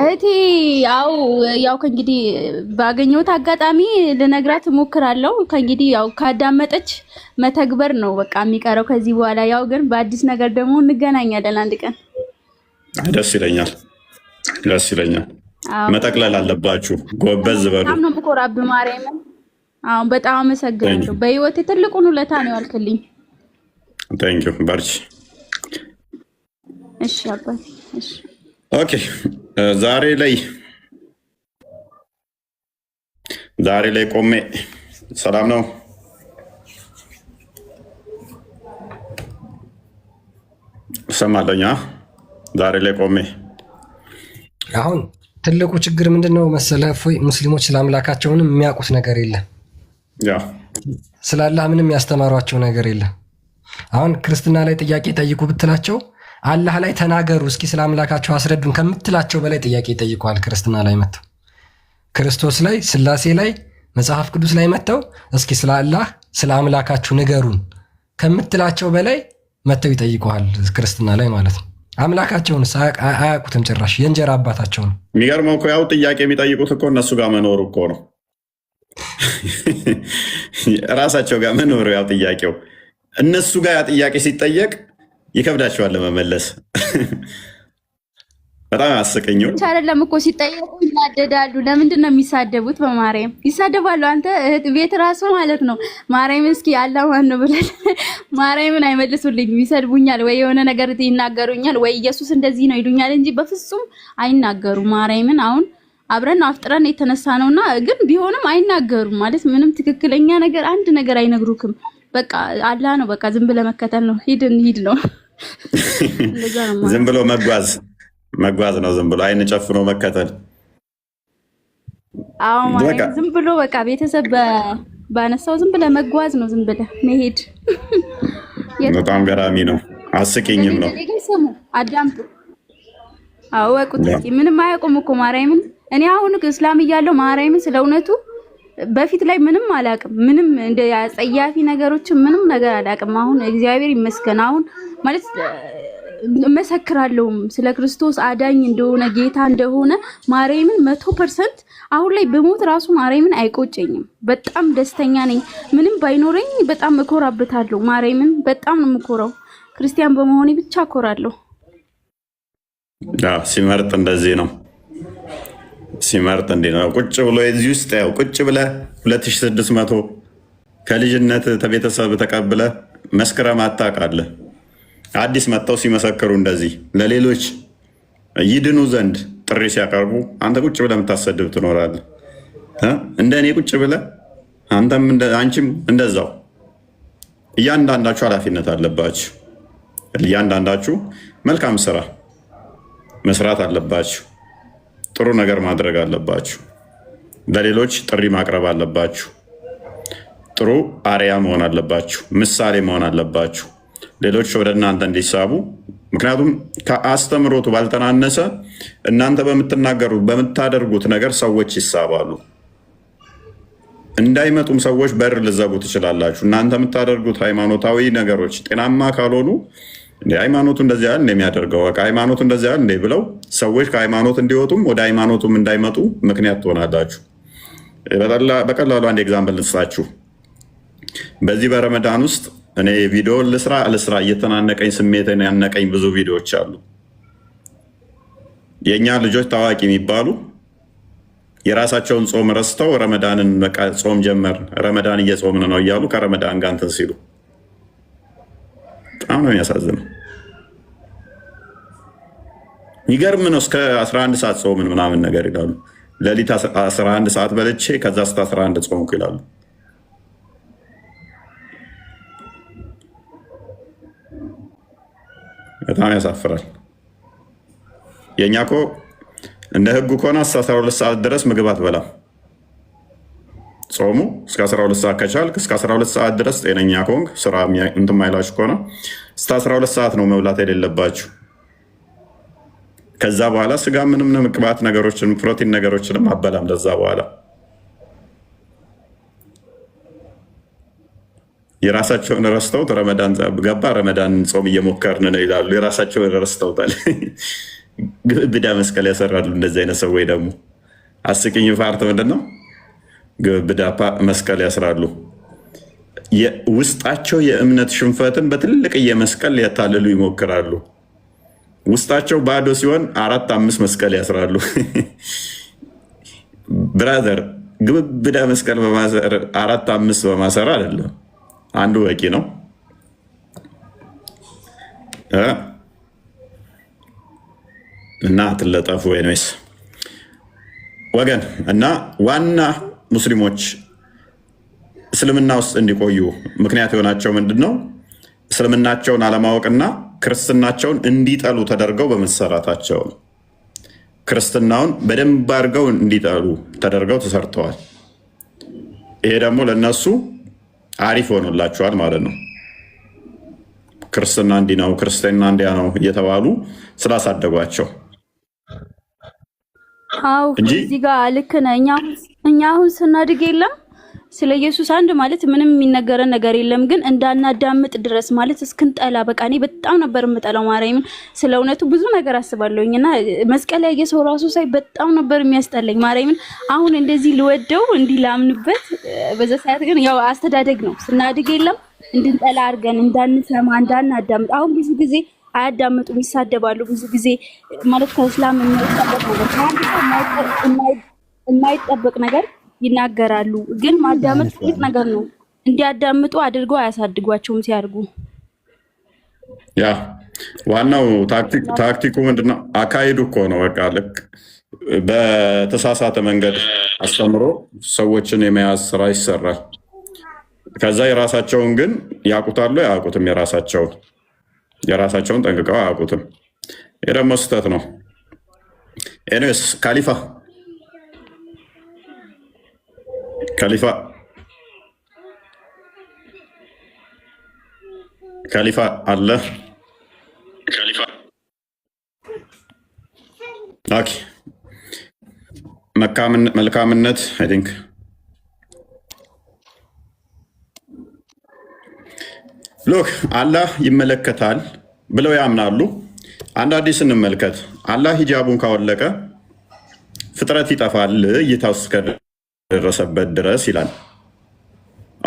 እህቴ ያው ከእንግዲህ ባገኘሁት አጋጣሚ ልነግራት እሞክራለሁ። ከእንግዲህ ያው ካዳመጠች መተግበር ነው በቃ የሚቀረው ከዚህ በኋላ። ያው ግን በአዲስ ነገር ደግሞ እንገናኛለን አንድ ቀን። ደስ ይለኛል፣ ደስ ይለኛል። መጠቅለል አለባችሁ። ጎበዝ በሉ። በጣም ነው የምኮራብህ ማርያምን። አሁን በጣም አመሰግናለሁ። በህይወቴ ትልቁን ውለታ ነው ያልክልኝ። ቴንኪው። በርቺ። እሺ አባቴ። እሺ ኦኬ። ዛሬ ላይ ቆሜ ሰላም ነው። እሰማለኛ። ዛሬ ላይ ቆሜ አሁን ትልቁ ችግር ምንድነው መሰለህ? እፎይ ሙስሊሞች ስለ አምላካቸውንም የሚያውቁት ነገር የለም። ስለ አላህ ምንም ያስተማሯቸው ነገር የለም። አሁን ክርስትና ላይ ጥያቄ ጠይቁ ብትላቸው አላህ ላይ ተናገሩ እስኪ ስለ አምላካቸው አስረዱን ከምትላቸው በላይ ጥያቄ ጠይቀዋል። ክርስትና ላይ መጥተው ክርስቶስ ላይ ስላሴ ላይ መጽሐፍ ቅዱስ ላይ መጥተው እስኪ ስለ አላህ ስለ አምላካችሁ ንገሩን ከምትላቸው በላይ መጥተው ይጠይቀዋል። ክርስትና ላይ ማለት ነው። አምላካቸውን አያውቁትም ጭራሽ። የእንጀራ አባታቸው ነው። የሚገርመው እኮ ያው ጥያቄ የሚጠይቁት እኮ እነሱ ጋር መኖሩ እኮ ነው። ራሳቸው ጋር መኖሩ ያው ጥያቄው እነሱ ጋር ያ ጥያቄ ሲጠየቅ ይከብዳቸዋል ለመመለስ። በጣም አስቀኘው። አይደለም እኮ ሲጠየቁ ይናደዳሉ። ለምንድን ነው የሚሳደቡት? በማርያም ይሳደባሉ። አንተ እህት ቤት ራሱ ማለት ነው ማርያም እስኪ አላህ ማን ነው ብለን ማርያምን አይመልሱልኝም። ይሰድቡኛል ወይ የሆነ ነገር ይናገሩኛል ወይ ኢየሱስ እንደዚህ ነው ይሉኛል እንጂ በፍጹም አይናገሩም። ማርያምን አሁን አብረን አፍጥረን የተነሳ ነውና ግን ቢሆንም አይናገሩም ማለት ምንም ትክክለኛ ነገር አንድ ነገር አይነግሩክም። በቃ አላህ ነው በቃ ዝም ብለህ መከተል ነው። ሂድ ነው ዝም ብሎ መጓዝ ነው። ዝም ብሎ አይን ጨፍኖ መከተል። አዎ ማለት ዝም ብሎ በቃ ቤተሰብ ባነሳው ዝም ብለህ መጓዝ ነው። ዝም ብለህ መሄድ በጣም ገራሚ ነው። አስቂኝም ነው። ስሙ አዳምጡ። አዎ ወቁት። ምንም አያውቁም እኮ ማርያምን። እኔ አሁን እስላም እያለሁ ማርያምን ስለ እውነቱ በፊት ላይ ምንም አላውቅም። ምንም እንደ አጸያፊ ነገሮችን ምንም ነገር አላውቅም። አሁን እግዚአብሔር ይመስገን አሁን ማለት እመሰክራለሁም ስለ ክርስቶስ አዳኝ እንደሆነ ጌታ እንደሆነ ማርያምን 100% አሁን ላይ በሞት ራሱ ማርያምን አይቆጨኝም። በጣም ደስተኛ ነኝ። ምንም ባይኖረኝ በጣም እኮራበታለሁ። ማርያምን በጣም ነው የምኮራው። ክርስቲያን በመሆኔ ብቻ እኮራለሁ። ሲመርጥ እንደዚህ ነው። ሲመርጥ እንዴ ነው ቁጭ ብሎ እዚህ ውስጥ ያው ቁጭ ብለህ 2600 ከልጅነት ተቤተሰብ ተቀብለ መስከረም አታውቃለህ። አዲስ መጥተው ሲመሰክሩ እንደዚህ ለሌሎች ይድኑ ዘንድ ጥሪ ሲያቀርቡ አንተ ቁጭ ብለህ የምታሰድብ ትኖራለህ። እንደ እኔ ቁጭ ብለህ አንተም አንቺም እንደዛው። እያንዳንዳችሁ ኃላፊነት አለባችሁ። እያንዳንዳችሁ መልካም ስራ መስራት አለባችሁ። ጥሩ ነገር ማድረግ አለባችሁ። ለሌሎች ጥሪ ማቅረብ አለባችሁ። ጥሩ አርያ መሆን አለባችሁ። ምሳሌ መሆን አለባችሁ ሌሎች ወደ እናንተ እንዲሳቡ። ምክንያቱም ከአስተምሮቱ ባልተናነሰ እናንተ በምትናገሩት በምታደርጉት ነገር ሰዎች ይሳባሉ። እንዳይመጡም ሰዎች በር ልዘጉ ትችላላችሁ። እናንተ የምታደርጉት ሃይማኖታዊ ነገሮች ጤናማ ካልሆኑ ሃይማኖቱ እንደዚህ ያህል እንደሚያደርገው በቃ ሃይማኖቱ እንደዚህ ያህል እንደ ብለው ሰዎች ከሃይማኖት እንዲወጡም ወደ ሃይማኖቱም እንዳይመጡ ምክንያት ትሆናላችሁ። በቀላሉ አንድ ኤግዛምፕል ልስጣችሁ። በዚህ በረመዳን ውስጥ እኔ ቪዲዮ ልስራ እየተናነቀኝ ስሜትን ያነቀኝ ብዙ ቪዲዮዎች አሉ። የእኛ ልጆች ታዋቂ የሚባሉ የራሳቸውን ጾም ረስተው ረመዳንን በቃ ጾም ጀመርን፣ ረመዳን እየጾምን ነው እያሉ ከረመዳን ጋር እንትን ሲሉ በጣም ነው የሚያሳዝነው። ይገርም ነው። እስከ 11 ሰዓት ጾምን ምናምን ነገር ይላሉ። ሌሊት 11 ሰዓት በልቼ ከዛ እስከ 11 ጾምኩ ይላሉ። በጣም ያሳፍራል። የእኛ እኮ እንደ ህጉ ከሆነ እስከ 12 ሰዓት ድረስ ምግብ አትበላም። ጾሙ እስከ 12 ሰዓት ከቻልክ እስከ 12 ሰዓት ድረስ ጤነኛ ከሆንክ ስራ እንትን ማይላችሁ ከሆነ እስከ 12 ሰዓት ነው መብላት የሌለባችሁ። ከዛ በኋላ ስጋ ምንም ቅባት ነገሮችን ፕሮቲን ነገሮችንም አበላም። ለዛ በኋላ የራሳቸውን ረስተውት ረመዳን ገባ፣ ረመዳን ጾም እየሞከርን ነው ይላሉ። የራሳቸውን ረስተውታል። ግብዳ መስቀል ያሰራሉ። እንደዚህ አይነት ሰዎች ደግሞ አስቂኝ ፓርት ምንድን ነው? ግብዳ መስቀል ያስራሉ። ውስጣቸው የእምነት ሽንፈትን በትልቅዬ መስቀል ሊያታልሉ ይሞክራሉ። ውስጣቸው ባዶ ሲሆን 4-5 መስቀል ያስራሉ። ብራዘር ግብዳ መስቀል በማሰር 4-5 በማሰር አይደለም፣ አንዱ በቂ ነው። እና ትለጠፉ ወይስ ወገን እና ዋና ሙስሊሞች እስልምና ውስጥ እንዲቆዩ ምክንያት የሆናቸው ምንድን ነው? እስልምናቸውን አለማወቅና ክርስትናቸውን እንዲጠሉ ተደርገው በመሰራታቸው ነው። ክርስትናውን በደንብ አድርገው እንዲጠሉ ተደርገው ተሰርተዋል። ይሄ ደግሞ ለነሱ አሪፍ ሆኖላቸዋል ማለት ነው። ክርስትና እንዲህ ነው፣ ክርስትና እንዲያ ነው እየተባሉ ስላሳደጓቸው አው እዚህ ጋር ልክ ነህ። እኛ አሁን ስናድግ የለም ስለ ኢየሱስ አንድ ማለት ምንም የሚነገረን ነገር የለም፣ ግን እንዳናዳምጥ ድረስ ማለት እስክንጠላ በቃ እኔ በጣም ነበር የምጠላው ማርያምን። ስለ እውነቱ ብዙ ነገር አስባለሁኝና መስቀል ያየ ሰው ራሱ ሳይ በጣም ነበር የሚያስጠላኝ ማርያምን። አሁን እንደዚህ ልወደው እንዲህ ላምንበት በዛ ሰዓት ግን ያው አስተዳደግ ነው። ስናድግ የለም እንድንጠላ አድርገን እንዳንሰማ እንዳናዳምጥ። አሁን ብዙ ጊዜ አያዳምጡም፣ ይሳደባሉ። ብዙ ጊዜ ማለት ከእስላም የማይጠበቅ ነገር ይናገራሉ። ግን ማዳመጥ ትልቅ ነገር ነው። እንዲያዳምጡ አድርገው አያሳድጓቸውም ሲያርጉ። ያ ዋናው ታክቲኩ ምንድነው? አካሄዱ እኮ ነው። በቃ ልክ በተሳሳተ መንገድ አስተምሮ ሰዎችን የመያዝ ስራ ይሰራል። ከዛ የራሳቸውን ግን ያውቁታሉ አያውቁትም? የራሳቸውን ጠንቅቀው አያውቁትም። ይህ ደግሞ ስህተት ነው። ኤኒዌይስ ካሊፋ አለ። መልካምነት አይ ቲንክ ሎክ አላህ ይመለከታል ብለው ያምናሉ። አንድ አዲስ እንመልከት። አላህ ሂጃቡን ካወለቀ ፍጥረት ይጠፋል እይታው እስከደረሰበት ድረስ ይላል።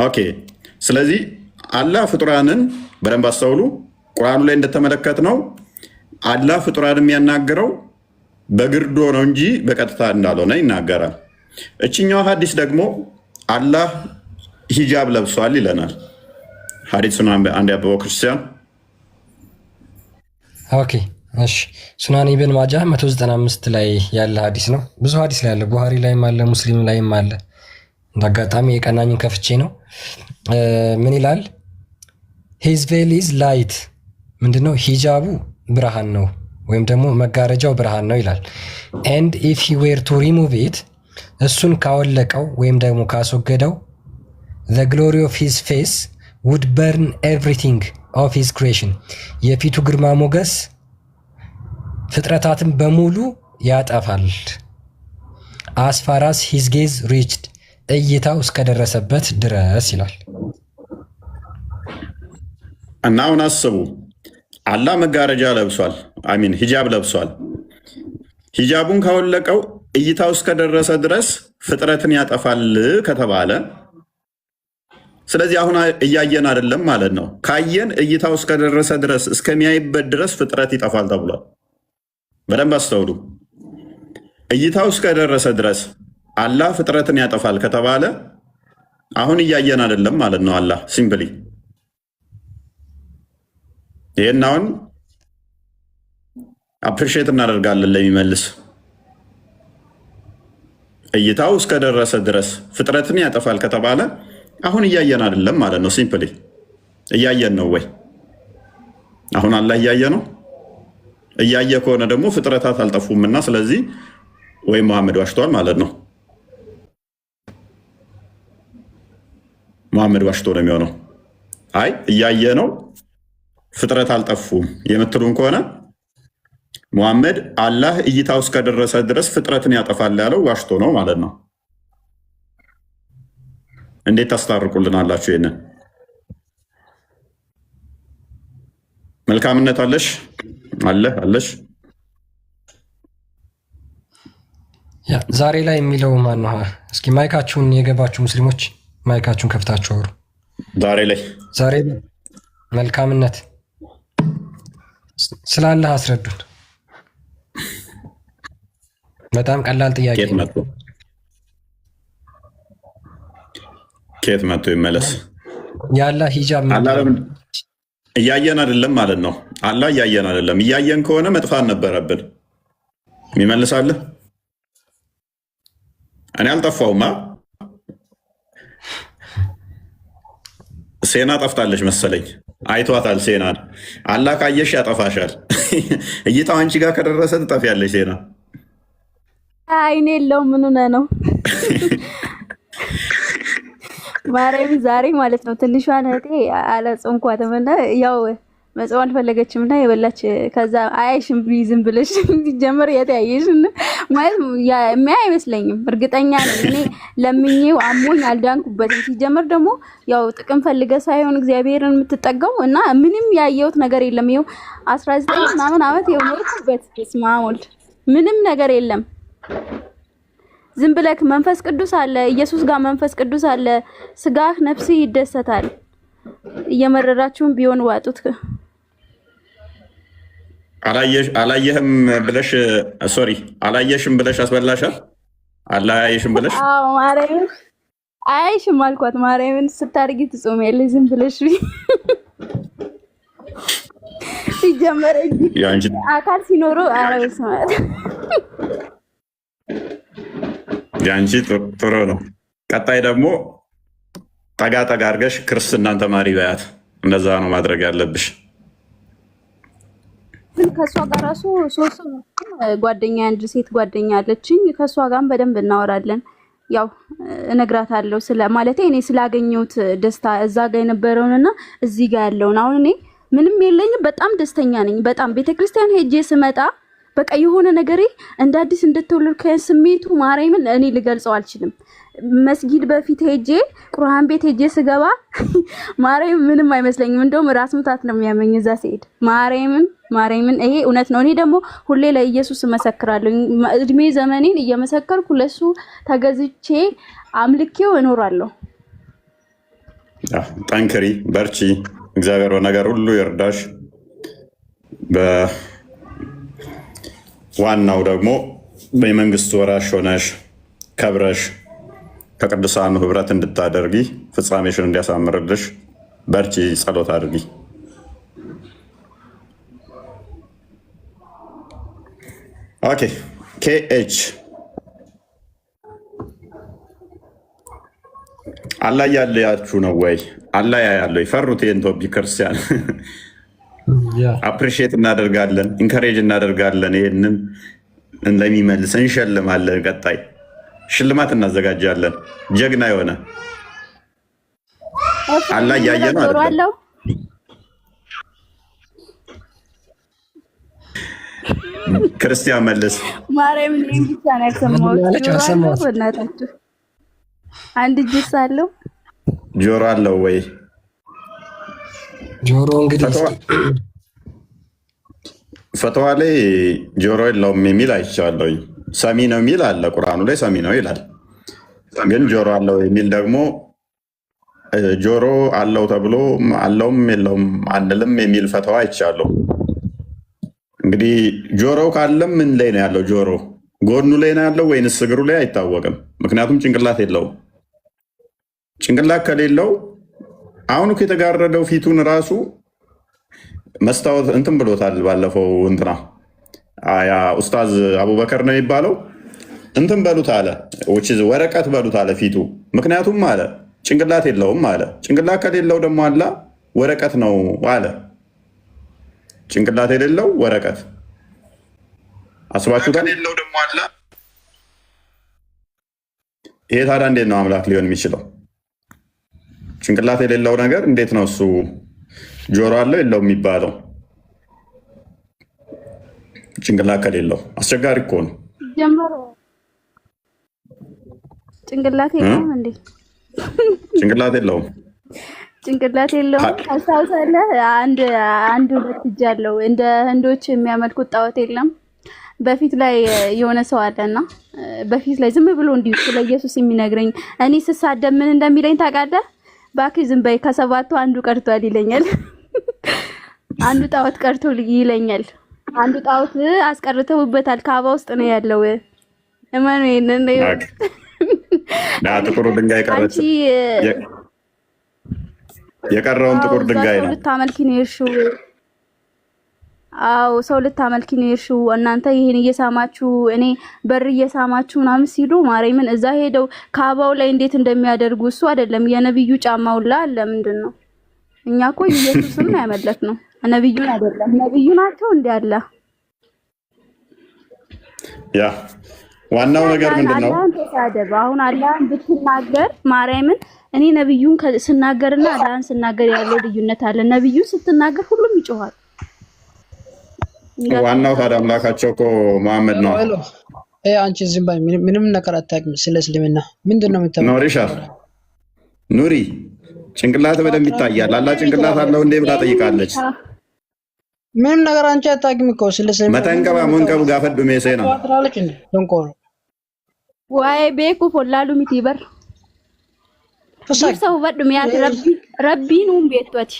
ኦኬ። ስለዚህ አላህ ፍጡራንን በደንብ አስተውሉ። ቁርአኑ ላይ እንደተመለከት ነው አላህ ፍጡራን የሚያናግረው በግርዶ ነው እንጂ በቀጥታ እንዳልሆነ ይናገራል። እችኛው ሀዲስ ደግሞ አላህ ሂጃብ ለብሷል ይለናል። ሀዲሱን አንድ ያበበው ክርስቲያን። ኦኬ እሺ። ሱናን ኢብን ማጃ 195 ላይ ያለ ሀዲስ ነው። ብዙ ሀዲስ ላይ ያለ፣ ቡሃሪ ላይም አለ፣ ሙስሊም ላይም አለ። እንዳጋጣሚ የቀናኝን ከፍቼ ነው። ምን ይላል? ሂዝ ቬል ኢዝ ላይት፣ ምንድነው? ሂጃቡ ብርሃን ነው ወይም ደግሞ መጋረጃው ብርሃን ነው ይላል። ኤንድ ኢፍ ሂ ዌር ቱ ሪሙቭ ኢት፣ እሱን ካወለቀው ወይም ደግሞ ካስወገደው ዘ ግሎሪ ኦፍ ሂዝ ፌስ ውድ በርን ኤቭሪቲንግ ኦፍ ሂዝ ክሬሽን፣ የፊቱ ግርማ ሞገስ ፍጥረታትን በሙሉ ያጠፋል። አስፋራስ ሂዝ ጌዝ ሪችድ፣ እይታው እስከደረሰበት ድረስ ይላል። እና አሁን አስቡ፣ አላህ መጋረጃ ለብሷል፣ አሚን ሂጃብ ለብሷል። ሂጃቡን ካወለቀው እይታው እስከደረሰ ድረስ ፍጥረትን ያጠፋል ከተባለ፣ ስለዚህ አሁን እያየን አይደለም ማለት ነው። ካየን እይታው እስከደረሰ ድረስ እስከሚያይበት ድረስ ፍጥረት ይጠፋል ተብሏል። በደንብ አስተውሉ። እይታው እስከደረሰ ድረስ አላህ ፍጥረትን ያጠፋል ከተባለ አሁን እያየን አይደለም ማለት ነው። አላህ ሲምፕሊ ይህን አሁን አፕሪሼት እናደርጋለን ለሚመልስ። እይታው እስከደረሰ ድረስ ፍጥረትን ያጠፋል ከተባለ አሁን እያየን አይደለም ማለት ነው። ሲምፕሊ እያየን ነው ወይ? አሁን አላህ እያየ ነው። እያየ ከሆነ ደግሞ ፍጥረታት አልጠፉምና ስለዚህ ወይ መሐመድ ዋሽቷል ማለት ነው። መሐመድ ዋሽቶ ነው የሚሆነው። አይ እያየ ነው ፍጥረት አልጠፉም የምትሉን ከሆነ መሐመድ አላህ እይታው እስከደረሰ ድረስ ፍጥረትን ያጠፋል ያለው ዋሽቶ ነው ማለት ነው። እንዴት ታስታርቁልናላችሁ? ይሄንን መልካምነት አለሽ አለሽ ዛሬ ላይ የሚለው ማን ነው? እስኪ ማይካችሁን የገባችሁ ሙስሊሞች ማይካችሁን ከፍታችሁ አውሩ። ዛሬ መልካምነት ስላለህ አስረዱን። በጣም ቀላል ጥያቄ። ከየት መጥቶ ይመለስ? የአላህ ሂጃብ እያየን አይደለም ማለት ነው። አላህ እያየን አይደለም። እያየን ከሆነ መጥፋት ነበረብን። ይመልሳለህ? እኔ አልጠፋውማ። ሴና ጠፍታለች መሰለኝ። አይቷታል ሴናን። አላህ ካየሽ ያጠፋሻል። እይታው አንቺ ጋር ከደረሰ ትጠፊያለሽ ሴና። አይኔ የለውም። ምን ሆነ ነው ማርያም ዛሬ ማለት ነው ትንሿን እህቴ አላጾምኳትም እና ያው መጾም አልፈለገችም እና የበላች ከዛ አያይሽም ዝም ብለሽ ሲጀመር የት ያየሽ ማለት የሚያይ አይመስለኝም። እርግጠኛ ነኝ እኔ ለምኜው አሞኝ አልዳንኩበትም። ሲጀመር ደግሞ ያው ጥቅም ፈልገ ሳይሆን እግዚአብሔርን የምትጠጋው እና ምንም ያየሁት ነገር የለም። ይኸው 19 ምናምን ዓመት ይኸው ኖርኩበት። በስመ አብ ወልድ ምንም ነገር የለም። ዝም ብለክ መንፈስ ቅዱስ አለ፣ ኢየሱስ ጋር መንፈስ ቅዱስ አለ። ስጋህ ነፍስ ይደሰታል። እየመረራችሁም ቢሆን ዋጡት። አላየህም ብለሽ አላየሽም ብለሽ አስበላሻል። አላየሽም ብለሽ አዎ፣ ማርያምን አይሽም አልኳት። ማርያምን ስታርጊ ትጾሚያለሽ ዝም ብለሽ ሲጀመር አካል ሲኖረው አረስ ማለት ያንቺ ጥሩ ነው። ቀጣይ ደግሞ ጠጋ አድርገሽ ክርስትናን ተማሪ በያት። እንደዛ ነው ማድረግ ያለብሽ። ግን ከሷ ጋር ራሱ ሶስት ጓደኛ አንድ ሴት ጓደኛ አለችኝ። ከሷ ጋርም በደንብ እናወራለን። ያው እነግራታለሁ ማለት እኔ ስላገኘሁት ደስታ እዛ ጋር የነበረውንና እዚህ ጋር ያለውን። አሁን እኔ ምንም የለኝም፣ በጣም ደስተኛ ነኝ። በጣም ቤተክርስቲያን ሄጄ ስመጣ በቃ የሆነ ነገሬ እንደ አዲስ እንደተወለድኩ ስሜቱ ማርያምን እኔ ልገልጸው አልችልም። መስጊድ በፊት ሄጄ ቁርአን ቤት ሄጄ ስገባ ማርያም ምንም አይመስለኝም። እንደውም ራስ ምታት ነው የሚያመኝ እዛ ሲሄድ ማርያምን ይሄ እውነት ነው። እኔ ደግሞ ሁሌ ለኢየሱስ እመሰክራለሁ። እድሜ ዘመኔን እየመሰከርኩ ለሱ ተገዝቼ አምልኬው እኖራለሁ። ጠንክሪ፣ በርቺ። እግዚአብሔር በነገር ሁሉ ይርዳሽ። ዋናው ደግሞ በመንግስት ወራሽ ሆነሽ ከብረሽ ከቅዱሳኑ ህብረት እንድታደርጊ ፍጻሜሽን እንዲያሳምርልሽ በርቺ፣ ጸሎት አድርጊ። ኦኬ ኬኤች አላህ ያለ ያችሁ ነው ወይ? አላህ ያለው ይፈሩት የንቶቢ ክርስቲያን አፕሪሺየት እናደርጋለን፣ ኢንካሬጅ እናደርጋለን። ይሄንን እንደሚመልስ እንሸልማለን። ቀጣይ ሽልማት እናዘጋጃለን። ጀግና የሆነ አላህ ያየ ነው አይደል? ክርስቲያን መልስ። ማርያም እንግዲህ ያሰማው በእናታችሁ አንድ ጅስ አለው ጆሮ አለው ወይ? ጆሮ እንግዲህ ፈተዋ ላይ ጆሮ የለውም የሚል አይቻለሁ። ሰሚ ነው የሚል አለ፣ ቁርአኑ ላይ ሰሚ ነው ይላል። ግን ጆሮ አለው የሚል ደግሞ ጆሮ አለው ተብሎ አለውም የለውም አንልም የሚል ፈተዋ አይቻለሁ። እንግዲህ ጆሮው ካለም ምን ላይ ነው ያለው? ጆሮ ጎኑ ላይ ነው ያለው ወይንስ እግሩ ላይ አይታወቅም። ምክንያቱም ጭንቅላት የለውም። ጭንቅላት ከሌለው አሁን እኮ የተጋረደው ፊቱን ራሱ መስታወት እንትን ብሎታል። ባለፈው እንትና ያ ኡስታዝ አቡበከር ነው የሚባለው እንትን በሉት አለ፣ ወረቀት በሉት አለ ፊቱ። ምክንያቱም አለ ጭንቅላት የለውም አለ። ጭንቅላት ከሌለው ደግሞ አላ ወረቀት ነው አለ። ጭንቅላት የሌለው ወረቀት አስባችሁ ከሌለው ደግሞ አላ። ይሄ ታዲያ እንዴት ነው አምላክ ሊሆን የሚችለው? ጭንቅላት የሌለው ነገር እንዴት ነው እሱ ጆሮ አለው የለው የሚባለው? ጭንቅላት ከሌለው አስቸጋሪ እኮ ነው። ጭንቅላት የለውም እንዴ? ጭንቅላት የለውም። ጭንቅላት የለውም። ታስታውሳለህ? አንድ ሁለት እጅ አለው። እንደ ህንዶች የሚያመልኩት ጣዖት የለም። በፊት ላይ የሆነ ሰው አለና በፊት ላይ ዝም ብሎ እንዲሁ ስለ ኢየሱስ የሚነግረኝ እኔ ስሳደብ ምን እንደሚለኝ ታውቃለህ? እባክህ ዝም በይ ከሰባቱ አንዱ ቀርቷል ይለኛል። አንዱ ጣዖት ቀርቶ ይለኛል። አንዱ ጣዖት አስቀርተውበታል ካባ ውስጥ ነው ያለው። እማኑ ይሄንን ነው ጥቁሩ ድንጋይ ቀረች። የቀረውን ጥቁር ድንጋይ ነው ልታመልኪ ነው የሄድሽው። አዎ ሰው ልታመልኪ ነው የሄድሽው። እናንተ ይሄን እየሳማችሁ እኔ በር እየሳማችሁ ምናምን ሲሉ ማርያምን እዛ ሄደው ካባው ላይ እንዴት እንደሚያደርጉ እሱ አይደለም የነብዩ ጫማውላ አለ። ምንድነው? እኛ እኮ ኢየሱስን ነው ያመለክነው ነብዩን አይደለም። ነብዩ ናቸው እንዴ አለ። ያ ዋናው ነገር ምንድነው? አላህን ተሳደብ። አሁን አላህን ብትናገር ማርያምን እኔ ነብዩን ስናገርና አላህን ስናገር ያለው ልዩነት አለ። ነብዩን ስትናገር ሁሉም ይጮሃል። ዋናው ታዲያ አምላካቸው እኮ መሐመድ ነው። አንቺ ዝም በይ፣ ምንም ነገር አታውቂም ስለ እስልምና። ምንድነው የምታውቂው? ኖሪሻ ኑሪ ጭንቅላት በደንብ ይታያል። አላህ ጭንቅላት አለው እንዴ ብላ ጠይቃለች። ምንም ነገር አንቺ አታውቂም እኮ ስለ እስልምና። መተንቀባ መንቀቡ ጋፈዱ ሜሴና አትራለች እንዴ ደንቆሮ ወይ ቤኩ ፎላሉ ሚቲበር ሰው ወድም ያ ረቢኑም ቤቷት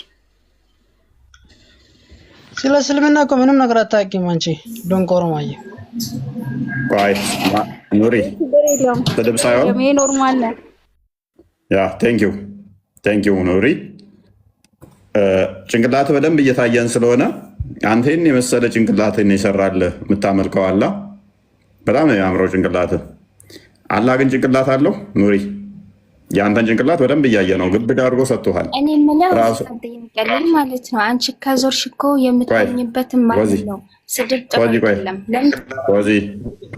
ስለ እስልምና እኮ ምንም ነገር አታውቂም አንቺ ደንቆሮ ማየ። ቆይ ኑሪ ተደብ ሳይሆን ይሄ ኖርማል ነው። ያ ቴንክ ዩ ኑሪ። ጭንቅላት በደንብ እየታየን ስለሆነ አንተን የመሰለ ጭንቅላትን ይሰራል የምታመልከው አላህ በጣም ነው ያምረው ጭንቅላት። አላህ ግን ጭንቅላት አለው ኑሪ። ያንተን ጭንቅላት በደንብ እያየ ነው ግብድ አድርጎ ሰጥቷል። እኔ ምለው አስቀደም ማለት ነው። አንቺ ከዞርሽ እኮ የምትገኝበትን ማለት ነው። ስድብ ጥሩ አይደለም።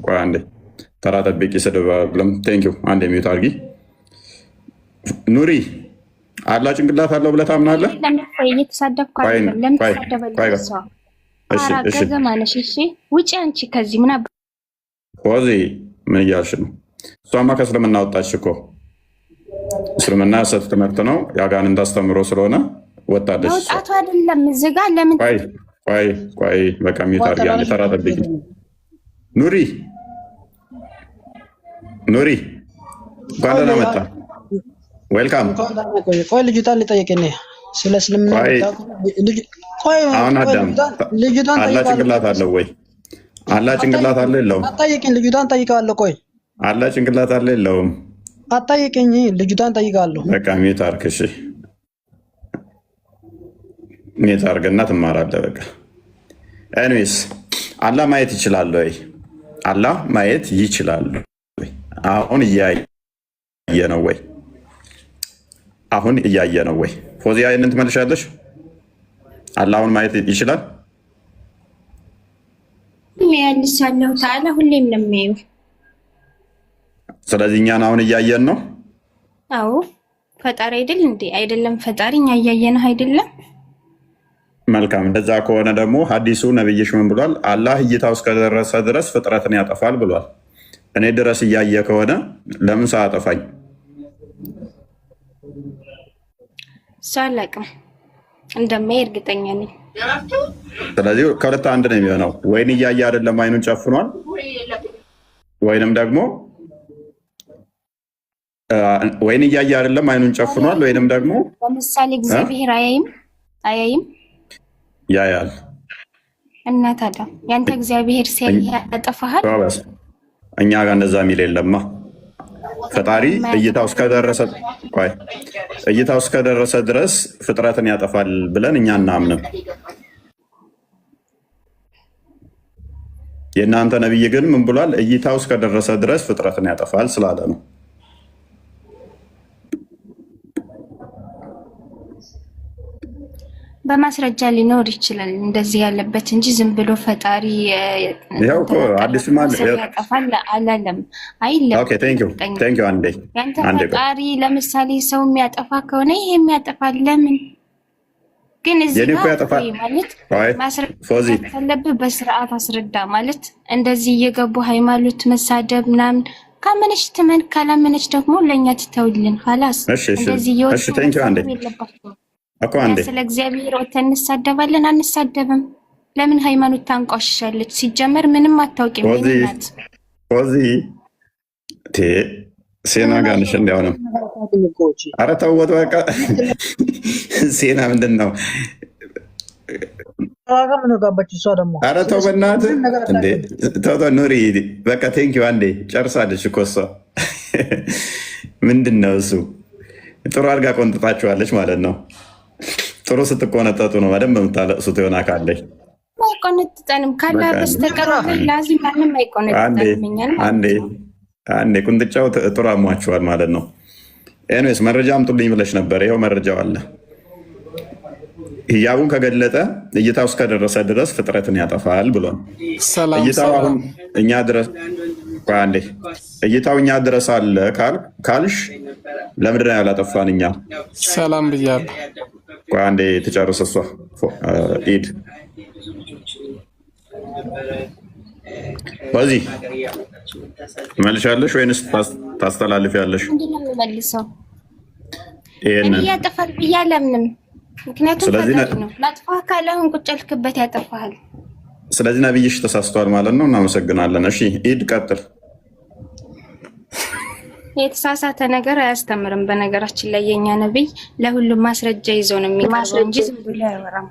ቆይ አንዴ ተራ ጠብቂ። ስድብ አይደለም። ቴንክ ዩ አንዴ ሚዩት አድርጊ ኑሪ። አላህ ጭንቅላት አለው ብለህ ታምናለህ? እየተሳደብኩ አይደለም። ለምን ተሳደበልኝ? ሰው አራገዘ ማለት እሺ፣ ውጪ አንቺ ከዚህ ምን ምን እያልሽ ነው? እሷማ ከእስልምና ወጣች እኮ። እስልምና የሐሰት ትምህርት ነው የአጋንንት አስተምሮ ስለሆነ ወጣለች። ወጣቱ አይደለም እዚህ ጋር ለምን ቆይ በቃ ሚዩት አድርጊ አንዴ ተራ ጠብቂ ኑሪ እንኳን ደህና መጣ። ዌልካም። ቆይ ልጅቷን ልጠይቅኝ ስለ እስልምና። አሁን አዳም አላህ ጭንቅላት አለው ወይ? አላህ ጭንቅላት አለው የለውም? አጠይቅኝ። ልጅቷን ጠይቃለሁ። ቆይ አላህ ጭንቅላት አለው የለውም? አጠይቅኝ። ልጅቷን ጠይቃለሁ። በቃ ሚዩት አድርግ እሺ። ሚዩት አድርግና ትማራለህ። በቃ ኤኒዌይስ አላህ ማየት ይችላል ወይ? አላህ ማየት ይችላል ወይ? አሁን እያየ ነው ወይ? አሁን እያየ ነው ወይ? ፎዚያ ይሄንን ትመልሻለሽ? አላህን ማየት ይችላል? ያልሳለሁ ታላ ሁሌም ነው የሚያዩ። ስለዚህ እኛን አሁን እያየን ነው። አዎ ፈጣሪ አይደል እንዴ? አይደለም ፈጣሪ እኛ እያየን አይደለም? መልካም። እንደዛ ከሆነ ደግሞ ሐዲሱ ነብይሽ ምን ብሏል? አላህ እይታው እስከደረሰ ድረስ ፍጥረትን ያጠፋል ብሏል። እኔ ድረስ እያየ ከሆነ ለምን ሳያጠፋኝ? ሳላቅም እንደማይ እርግጠኛ ነኝ። ስለዚህ ከሁለት አንድ ነው የሚሆነው። ወይን እያየ አይደለም አይኑን ጨፍኗል፣ ወይንም ደግሞ ወይን እያየ አይደለም አይኑን ጨፍኗል፣ ወይንም ደግሞ ለምሳሌ እግዚአብሔር አያይም ያያል። እና ታዲያ ያንተ እግዚአብሔር ሲያይ ያጠፋሃል? እኛ ጋር እንደዛ የሚል የለማ። ፈጣሪ እይታው እስከደረሰ ድረስ ፍጥረትን ያጠፋል ብለን እኛ እናምንም። የእናንተ ነቢይ ግን ምን ብሏል? እይታው እስከደረሰ ድረስ ፍጥረትን ያጠፋል ስላለ ነው። በማስረጃ ሊኖር ይችላል እንደዚህ ያለበት እንጂ ዝም ብሎ ፈጣሪ ያጠፋል አላለም። ያንተ ፈጣሪ ለምሳሌ ሰው የሚያጠፋ ከሆነ ይሄ የሚያጠፋል ለምን ግን እዚህ ማለት ማስረጃ ካለብህ በስርዓት አስረዳ። ማለት እንደዚህ እየገቡ ሃይማኖት መሳደብ ምናምን ካመነች ትመን፣ ካላመነች ደግሞ ለእኛ ትተውልን ሀላስ። እንደዚህ ስለ እግዚአብሔር ወተን እንሳደባለን አንሳደብም? ለምን ሃይማኖት ታንቋሽሻለች? ሲጀመር ምንም አታውቂም። ሴና ጋር ነሽ እንዲያውንም ኧረ ተውት በቃ ሴና ምንድን ነው ኧረ ተው በእናትህ እንዴ ተው ኑሪ በቃ ቴንኪው አንዴ ጨርሳለች እኮ እሷ ምንድን ነው እሱ ጥሩ አድርጋ ቆንጥጣችኋለች ማለት ነው ጥሩ ስትቆነጠጡ ነው በደንብ የምታለቅሱት የሆነ አካለች አይቆነጥጠንም ካለ በስተቀር ላዚም ማንም አይቆነጥጠንም አንዴ ቁንጥጫው ጥሩ አሟችኋል ማለት ነው ኤኒዌይስ መረጃ አምጡልኝ ብለሽ ነበር ይኸው መረጃው አለ ሂጃቡን ከገለጠ እይታው እስከደረሰ ድረስ ፍጥረትን ያጠፋል ብሏል እይታው አሁን እኛ ድረስ እይታው እኛ ድረስ አለ ካልሽ ለምንድን ነው ያላጠፋን እኛ ሰላም ብያለሁ አንዴ ትጨርስ እሷ ኢድ በዚህ መልሻለሽ ወይንስ ታስተላልፊያለሽ? ምንድነው የምመልሰው? ይሄንን ያጠፋል ብያለምንም ምክንያቱም ነው ላጥፋ ካለውን ቁጭ ያልክበት ያጠፋል። ስለዚህ ነብይሽ ተሳስቷል ማለት ነው። እናመሰግናለን። እሺ ኢድ ቀጥል። የተሳሳተ ነገር አያስተምርም። በነገራችን ላይ የኛ ነብይ ለሁሉም ማስረጃ ይዞ ነው የሚቀርበው እንጂ ዝም ብሎ አያወራም።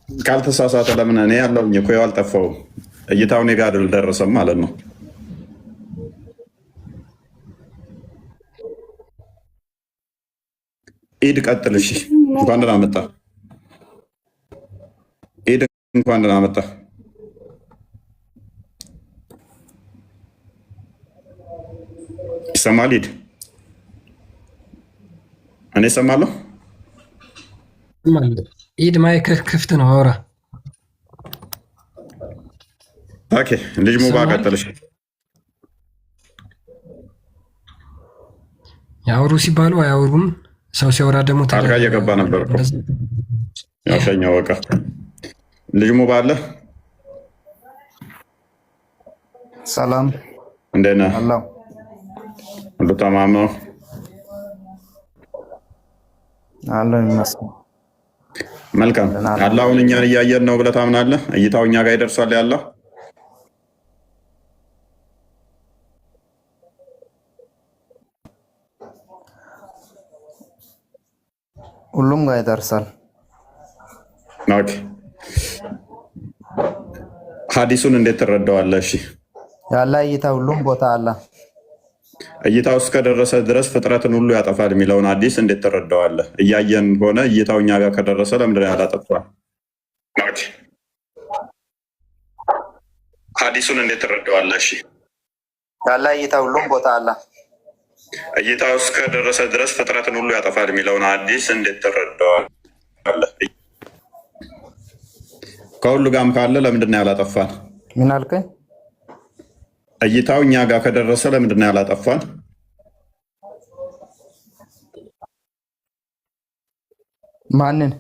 ካልተሳሳተ ለምን እኔ ያለውኝ እኮ አልጠፋውም። እይታው እኔ ጋር አልደረሰም ማለት ነው። ኢድ ቀጥል። እሺ እንኳን ደህና መጣ ኢድ፣ እንኳን ደህና መጣ። ይሰማል ኢድ? እኔ እሰማለሁ። ኢድ ማይክህ ክፍት ነው፣ አውራ። ኦኬ ልጅ ሙባ ቀጥልሽ። ያወሩ ሲባሉ አያወሩም። ሰው ሲያወራ ደግሞ ታርጋ እየገባ ነበር እኮ ያሸኛው። በቃ ልጅ ሙባ አለ። ሰላም እንዴት ነህ? አላህ ሁሉ ተማም ነው? አላህ ይመስገን። መልካም። አላሁን እኛን እያየን ነው ብለህ ታምናለህ? እይታው እኛ ጋር ይደርሳል ያለው? ሁሉም ጋር ይደርሳል። ኦኬ ሐዲሱን እንዴት ትረዳዋለህ? እሺ ያለ እይታ ሁሉም ቦታ አለ። እይታው እስከደረሰ ድረስ ፍጥረትን ሁሉ ያጠፋል የሚለውን ሐዲስ እንዴት ትረዳዋለህ? እያየን ሆነ እይታው እኛ ጋር ከደረሰ ለምንድን ነው ያላጠፋል? ሐዲሱን እንዴት ትረዳዋለህ? እሺ ያለ እይታ ሁሉም ቦታ አለ። እይታው እስከደረሰ ድረስ ፍጥረትን ሁሉ ያጠፋል የሚለውን ሐዲስ እንዴት ትረዳዋለህ? ከሁሉ ጋርም ካለ ለምንድን ነው ያላጠፋን? ምን አልከኝ? እይታው እኛ ጋር ከደረሰ ለምንድን ነው ያላጠፋን? ማንን?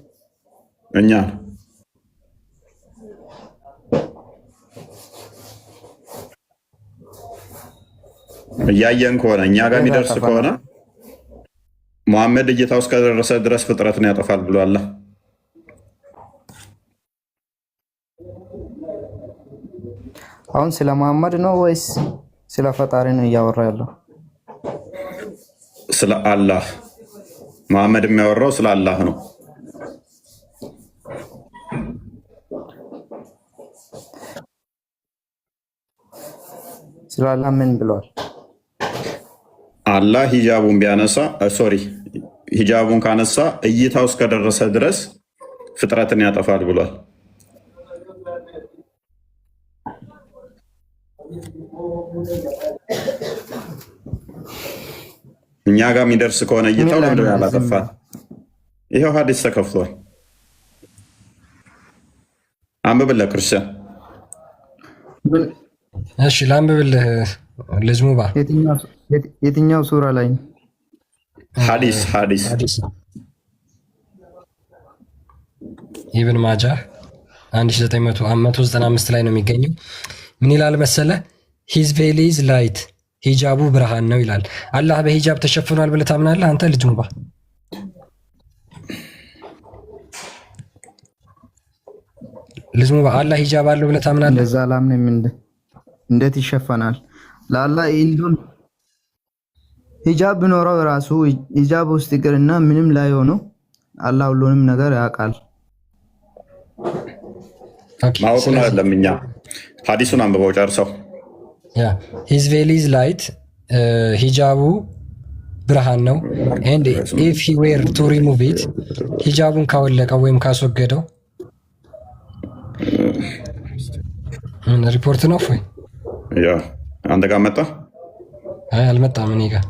እኛ እያየን ከሆነ እኛ ጋር የሚደርስ ከሆነ መሐመድ እይታው እስከደረሰ ድረስ ፍጥረትን ያጠፋል ብሏል። አሁን ስለ መሐመድ ነው ወይስ ስለ ፈጣሪ ነው እያወራ ያለው? ስለ አላህ። መሐመድ የሚያወራው ስለ አላህ ነው። ስለ አላህ ምን ብለዋል? አላህ ሂጃቡን ቢያነሳ ሂጃቡን ካነሳ እይታው እስከደረሰ ድረስ ፍጥረትን ያጠፋል ብሏል። እኛ ጋር የሚደርስ ከሆነ እይታው ለምንድን ነው ያላጠፋን? ይኸው ሐዲስ ተከፍቷል። አንብብልህ ክርስቲያን። እሺ ላንብብልህ ልጅ ሙባ። የትኛው ሱራ ላይ? ሐዲስ ኢብን ማጃ 1995 ላይ ነው የሚገኘው። ምን ይላል መሰለ? ሂዝ ቬል ኢዝ ላይት፣ ሂጃቡ ብርሃን ነው ይላል። አላህ በሂጃብ ተሸፍኗል ብለህ ታምናለህ አንተ ልጅ ሙባ? ልጅ ሙባ አላህ ሂጃብ አለው ብለህ ታምናለህ? ለዛ አላምንም። እንዴት ይሸፈናል? ለአላህ ሂጃብ ቢኖረው ራሱ ሂጃብ ውስጥ ይቅርና ምንም ላይ ሆኖ አላህ ሁሉንም ነገር ያውቃል። ማወቁን አይደለም እኛ ሐዲሱን አንብበው ጨርሰው ሂዝ ቬል ኢዝ ላይት ሂጃቡ ብርሃን ነው። ኤንድ ኢፍ ሂ ዌር ቱ ሪሙቭ ኢት ሂጃቡን ካወለቀው ወይም ካስወገደው ሪፖርት ነው ወይ ያ አንተ ጋር መጣ? አይ አልመጣም እኔ ጋር።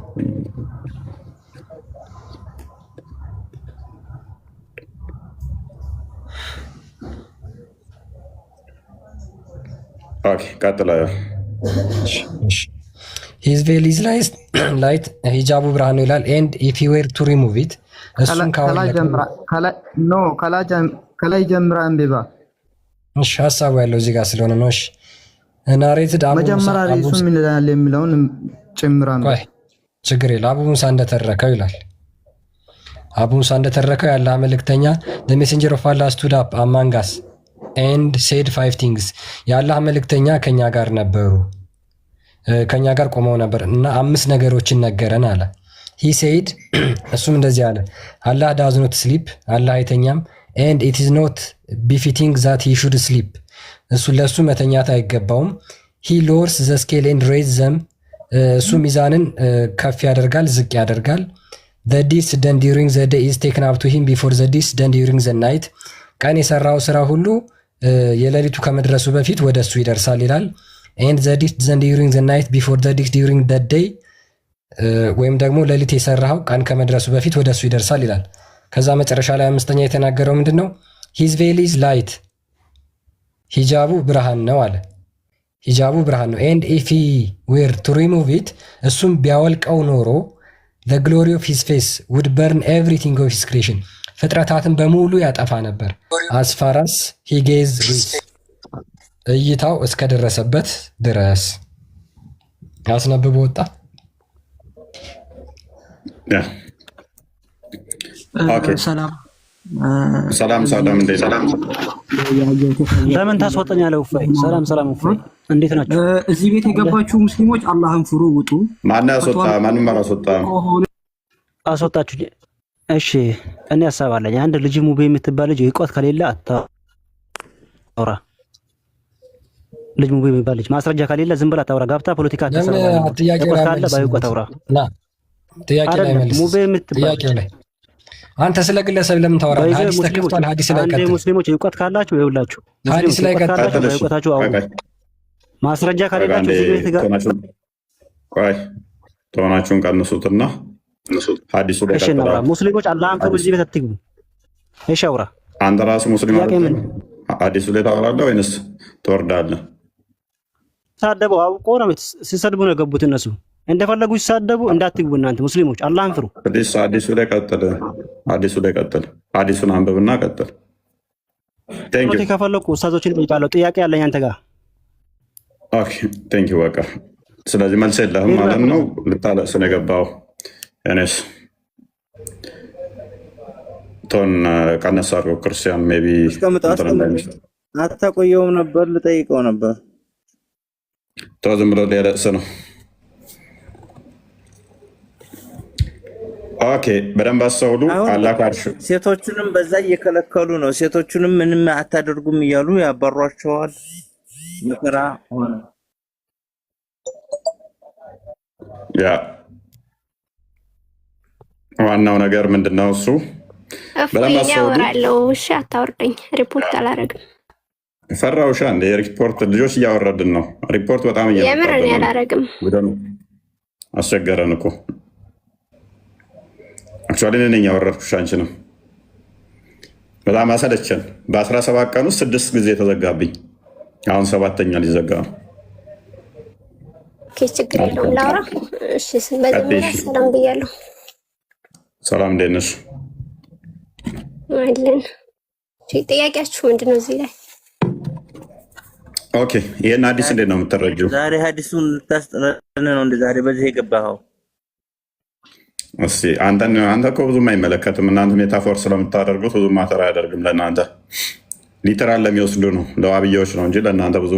ኦኬ ቀጥላ። ሂዝ ቬል ኢዝ ላይት ሂጃቡ ብርሃን ነው ይላል። ኤንድ ኢፍ ሂ ዌር ቱ ሪሙቭ ኢት እሱን ከላይ ጀምራ አንብባ። እሺ ሐሳቡ ያለው እዚህ ጋር ስለሆነ ነው። እሺ ናሬትድ መጀመሪያ ሪሱ ምን ይላል የሚለውን ጭምራ ነው። ችግር የለም። አቡ ሙሳ እንደተረከው ይላል። አቡ ሙሳ እንደተረከው ያለ መልእክተኛ the messenger of Allah stood up among us and said 5 things ያለ መልእክተኛ ከኛ ጋር ነበሩ፣ ከኛ ጋር ቆመው ነበር እና 5 ነገሮችን ነገረን አለ። he said እሱም እንደዚህ አለ Allah does not sleep አላህ አይተኛም and it is not befitting that he should sleep እሱ ለሱ መተኛት አይገባውም። he lowers the scale and raises them እሱ ሚዛንን ከፍ ያደርጋል ዝቅ ያደርጋል። the deeds done during the day is taken up to him before the deeds done during the night ቀን የሰራው ስራ ሁሉ የሌሊቱ ከመድረሱ በፊት ወደሱ ይደርሳል ይላል። and the deeds done during the night before the deeds during the day ወይም ደግሞ ሌሊት የሰራው ቀን ከመድረሱ በፊት ወደሱ ይደርሳል ይላል። ከዛ መጨረሻ ላይ አምስተኛ የተናገረው ምንድነው? his veil is light ሂጃቡ ብርሃን ነው አለ። ሂጃቡ ብርሃን ነው and if he were to remove it እሱም ቢያወልቀው ኖሮ the glory of his face would burn everything of his creation ፍጥረታትን በሙሉ ያጠፋ ነበር። as far as he gazed reached እይታው እስከደረሰበት ድረስ ያስነብቦ ወጣ። ሰላም እንዴት ሰላም ለምን ታስወጣኛለህ? ውፋይ ሰላም ውፋይ እንዴት ናችሁ? እዚህ ቤት የገባችሁ ሙስሊሞች አላህን ፍሩ፣ ውጡ። ማን ያስወጣ? ማንም አላስወጣ። አስወጣችሁ? እሺ እኔ ሀሳብ አለኝ። አንድ ልጅ ሙቤ የምትባል ልጅ እውቀት ከሌለ አታውራ። ልጅ ሙቤ የሚባል ልጅ ማስረጃ ከሌለ ዝም ብላ አታውራ። ጋብታ ፖለቲካ ተሰራ ካለ ባይውቀት አውራ። ጥያቄ ላይ መልስ። ሙቤ የምትባል ላይ አንተ ስለ ግለሰብ ለምን ታወራለህ? ሐዲስ ተከፍቷል። ሐዲስ ላይ ቀጥል። ሙስሊሞች እውቀት ካላችሁ ይኸውላችሁ፣ ሐዲስ ላይ ቀጥል። እውቀታችሁ አውሩ። ማስረጃ ከሌላችሁ እዚህ ቤት ጋር ቆይ ተሆናችሁን ቀንሱትና ሐዲሱ ላይ ቀጥል። ሙስሊሞች አላህን ፍሩ፣ እዚህ ቤት አትግቡ። እሺ አውራ። አንተ ራስህ ሙስሊም አይደል? ሐዲሱ ላይ ታወራለህ ወይንስ ትወርዳለህ? ሳደቡ አውቆ ነው ሲሰድቡ ነው የገቡት እነሱ። እንደፈለጉ ሲሳደቡ እንዳትግቡ እናንተ ሙስሊሞች አላህን ፍሩ። ሐዲሱ ላይ ቀጥል። ሐዲሱን አንብብና ቀጥል። ቴንክ ዩ። ከፈለኩ ኡስታዞችን እጠይቃለሁ። ጥያቄ አለኝ አንተ ጋር። ኦኬ ቴንክ ዩ። በቃ ስለዚህ መልስ የለህም ማለት ነው። ልታለቅስ ነው የገባው። እኔስ ቶን ቀነስ አድርገው ክርስቲያን ሜይ ቢ አታቆየውም ነበር ልጠይቀው ነበር። ተው ዝም ብሎ ሊያለቅስ ነው። ኦኬ በደንብ አስተውሉ። አላካርሽ ሴቶቹንም በዛ እየከለከሉ ነው። ሴቶቹንም ምንም አታደርጉም እያሉ ያባሯቸዋል። መከራ ሆነ። ያ ዋናው ነገር ምንድነው? እሱ በደንብ አስተውሉ። እሺ አታወርደኝ፣ ሪፖርት አላረግም። ፈራውሻ እንደ ሪፖርት ልጆች እያወረድን ነው። ሪፖርት በጣም የምር እኔ አላረግም። አስቸገረን እኮ አክቹዋሊ እኔ ነኝ ያወረድኩሽ፣ አንቺንም በጣም አሰለቸን። በ17 ቀን ውስጥ 6 ጊዜ ተዘጋብኝ። አሁን 7ኛ ሊዘጋ ነው። ችግር የለውም ላውራ። እሺ በመጀመሪያ ሰላም ብያለሁ። ሰላም እንዴት ነሽ? አለን። ጥያቄያችሁ ምንድነው እዚህ ላይ? ኦኬ ይሄን ሐዲስ እንዴት ነው የምትረጂው? ዛሬ ሐዲሱን ልታስጠረን ነው እንደ ዛሬ በዚህ የገባኸው? እስኪ አንተ እኮ ብዙም አይመለከትም። እናንተ ሜታፎር ስለምታደርጉት ብዙም ማተር አያደርግም ለእናንተ። ሊተራል ለሚወስዱ ነው ለዋብያዎች ነው እንጂ ለእናንተ ብዙ።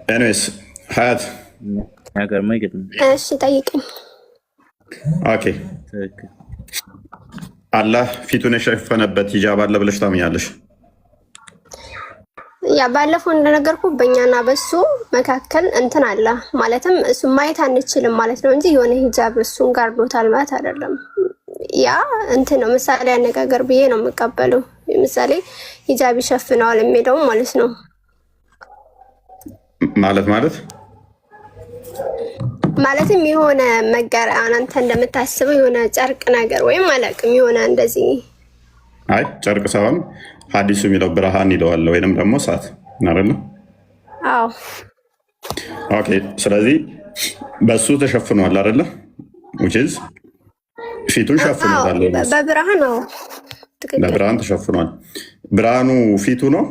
ኤኒዌይስ ሀያት ሀገር ማይገጥ እሺ ጠይቀኝ። ኦኬ አላህ ፊቱን የሸፈነበት ሂጃብ አለ ብለሽ ታምኛለሽ? ያ ባለፈው እንደነገርኩ በእኛና በሱ መካከል እንትን አለ ማለትም እሱ ማየት አንችልም ማለት ነው እንጂ የሆነ ሂጃብ እሱን ጋርዶታል ማለት አይደለም። ያ እንትን ነው ምሳሌ አነጋገር ብዬ ነው የምቀበለው። ምሳሌ ሂጃብ ይሸፍነዋል የሚለው ማለት ነው። ማለትም የሆነ መጋረጃ አንተ እንደምታስበው የሆነ ጨርቅ ነገር ወይም አላውቅም የሆነ እንደዚህ አይ ጨርቅ ሳይሆን ሐዲሱ የሚለው ብርሃን ይለዋል ወይንም ደግሞ እሳት አይደል? አዎ ኦኬ። ስለዚህ በሱ ተሸፍኗል አይደለ? which is ፊቱን ሸፍኗል በብርሃን ነው። በብርሃን ተሸፍኗል። ብርሃኑ ፊቱ ነው።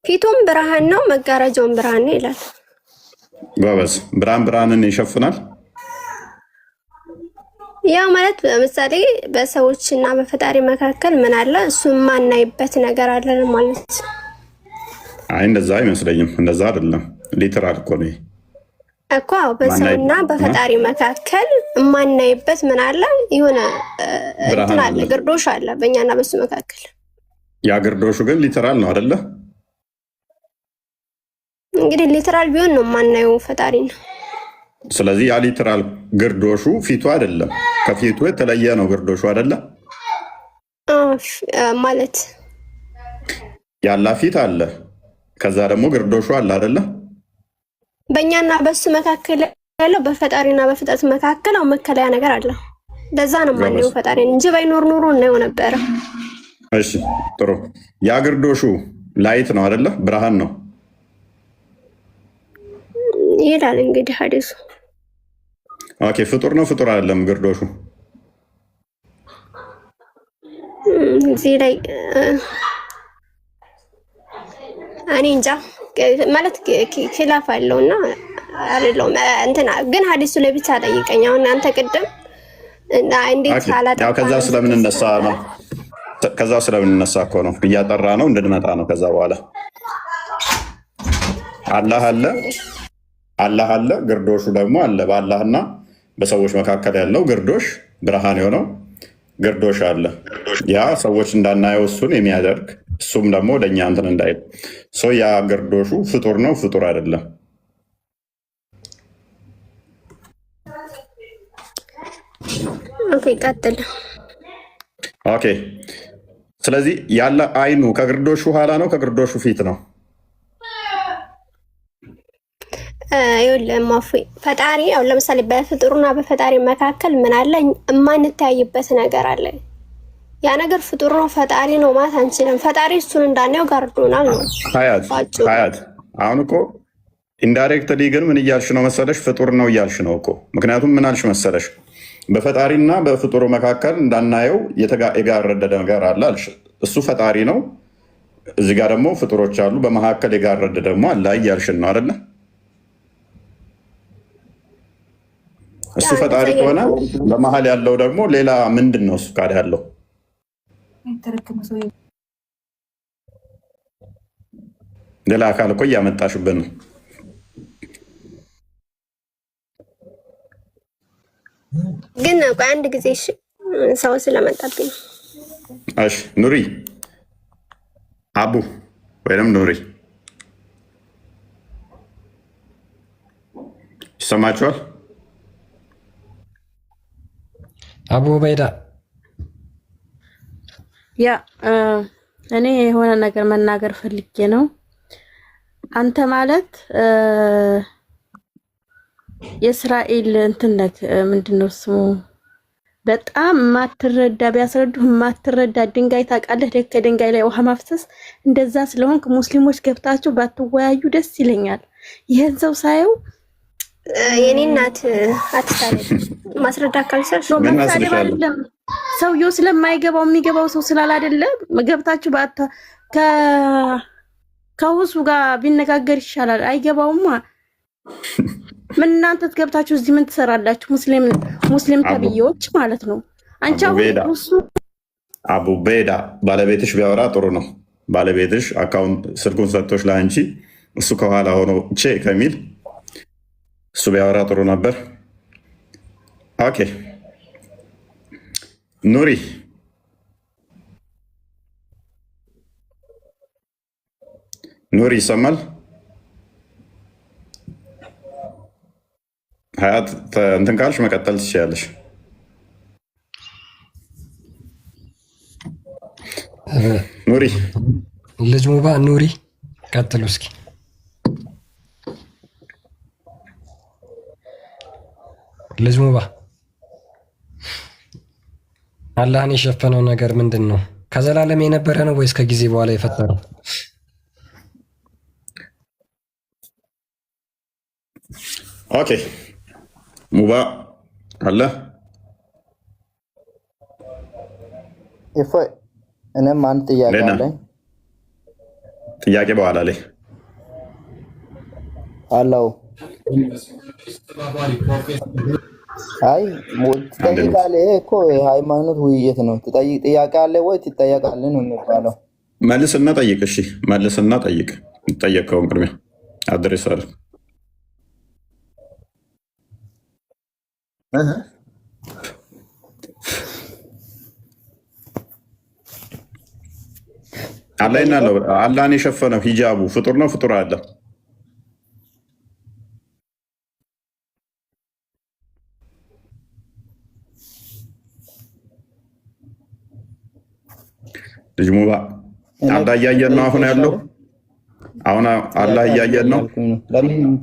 ፊቱም ብርሃን ነው፣ መጋረጃውን ብርሃን ነው ይላል። ጎበዝ። ብርሃንን ይሸፍናል። ያ ማለት ለምሳሌ በሰዎችና በፈጣሪ መካከል ምን አለ? እሱ ማናይበት ነገር አለ ማለት። አይ እንደዛ አይመስለኝም። እንደዛ አይደለም። ሊተራል እኮ ነው እኮ በሰውና በፈጣሪ መካከል ማናይበት ምን አለ? የሆነ እንትን አለ፣ ግርዶሽ አለ በእኛና በሱ መካከል። ያ ግርዶሹ ግን ሊተራል ነው አይደለ? እንግዲህ ሊተራል ቢሆን ነው ማናየው ፈጣሪ ነው። ስለዚህ ያ ሊተራል ግርዶሹ ፊቱ አይደለም፣ ከፊቱ የተለየ ነው ግርዶሹ አይደለ? ማለት ያላ ፊት አለ፣ ከዛ ደግሞ ግርዶሹ አለ አይደለ? በእኛና በሱ መካከል ያለው በፈጣሪና በፍጥረት መካከል መከለያ ነገር አለ። ለዛ ነው ማንኛው ፈጣሪ እንጂ ባይኖር ኖሮ እናየው ነበር። እሺ ጥሩ። ያ ግርዶሹ ላይት ነው አይደለ? ብርሃን ነው ይላል እንግዲህ ሐዲሱ። ኦኬ ፍጡር ነው ፍጡር አይደለም ግርዶሹ? እዚህ ላይ እኔ እንጃ ማለት ኪላፍ አለውና አይደለም እንትና ግን ሐዲሱ ላይ ብቻ ጠይቀኝ። አሁን አንተ ቅድም እንዴት አላጣ ያው ከዛ ስለምን እነሳ እኮ ነው እያጠራ ነው እንድንመጣ ነው። ከዛ በኋላ አላህ አለ ግርዶሹ ደግሞ አለ። በአላህና በሰዎች መካከል ያለው ግርዶሽ ብርሃን የሆነው ግርዶሽ አለ። ያ ሰዎች እንዳናየው እሱን የሚያደርግ እሱም ደግሞ ወደኛ እንትን እንዳይል ሰው ያ ግርዶሹ ፍጡር ነው ፍጡር አይደለም? ኦኬ ቀጥል። ኦኬ ስለዚህ ያለ አይኑ ከግርዶሹ ኋላ ነው ከግርዶሹ ፊት ነው? ፈጣሪ ያው ለምሳሌ በፍጡርና በፈጣሪ መካከል ምን አለ? የማንታይበት ነገር አለ። ያ ነገር ፍጡር ነው ፈጣሪ ነው ማለት አንችልም። ፈጣሪ እሱን እንዳናየው ጋርዶናል ነው ሀያት። አሁን እኮ ኢንዳይሬክትሊ ግን ምን እያልሽ ነው መሰለሽ? ፍጡር ነው እያልሽ ነው እኮ። ምክንያቱም ምን አልሽ መሰለሽ? በፈጣሪና በፍጡሩ መካከል እንዳናየው የጋረደ ነገር አለ አልሽ። እሱ ፈጣሪ ነው፣ እዚህ ጋር ደግሞ ፍጡሮች አሉ፣ በመካከል የጋረደ ደግሞ አለ እያልሽን ነው አይደለ? እሱ ፈጣሪ ከሆነ በመሀል ያለው ደግሞ ሌላ ምንድን ነው? እሱ ካድ ያለው ሌላ አካል እኮ እያመጣሽብን ነው። ግን ቆይ አንድ ጊዜ ሰው ስለመጣብኝ። እሺ ኑሪ አቡ ወይም ኑሪ ይሰማችኋል? አቡ በይዳ ያ እኔ የሆነ ነገር መናገር ፈልጌ ነው። አንተ ማለት የእስራኤል እንትነት ምንድነው ስሙ? በጣም ማትረዳ ቢያስረዱህ ማትረዳ ድንጋይ ታውቃለህ? ከድንጋይ ላይ ውሃ ማፍሰስ እንደዛ ስለሆንክ ሙስሊሞች ገብታችሁ ባትወያዩ ደስ ይለኛል። ይሄን ሰው ሳየው የኔ እናት አትታለች ማስረዳ ካልሰልሽ ነው ማሳደብ አይደለም። ሰውየው ስለማይገባው የሚገባው ሰው ስላል አይደለ ገብታችሁ ከውሱ ጋር ቢነጋገር ይሻላል። አይገባውማ። ምን እናንተ ገብታችሁ እዚህ ምን ትሰራላችሁ? ሙስሊም ተብዬዎች ማለት ነው። አንቺ አቡ ቤዳ ባለቤትሽ ቢያወራ ጥሩ ነው። ባለቤትሽ አካውንት ስልኩን ሰጥቶሽ ለአንቺ እሱ ከኋላ ሆኖ ቼ ከሚል እሱ ቢያወራ ጥሩ ነበር። ኦኬ ኑሪ ኑሪ ይሰማል? ሀያት እንትን ካልሽ መቀጠል ትችላለሽ። ኑሪ ልጅ ሙባ ኑሪ ቀጥሉ እስኪ። ልጅ ሙባ አላህን የሸፈነው ነገር ምንድን ነው? ከዘላለም የነበረ ነው ወይስ ከጊዜ በኋላ የፈጠረው? ኦኬ ሙባ አለ እኔም አንድ ጥያቄ አለኝ። ጥያቄ በኋላ ላይ አለው። አይ ትጠይቃለህ እኮ የሃይማኖት ውይይት ነው። ጥያቄ አለ ወይ ትጠየቃለህ ነው የሚባለው። መልስና ጠይቅ። እሺ መልስና ጠይቅ። ጠየቀውን ቅድሚያ አድሬስ አለ አላህን የሸፈነው ሂጃቡ ፍጡር ነው ፍጡር አለ? ልጅ ሙባ አላህ እያየን ነው አሁን ያለው። አሁን አላህ እያየን ነው።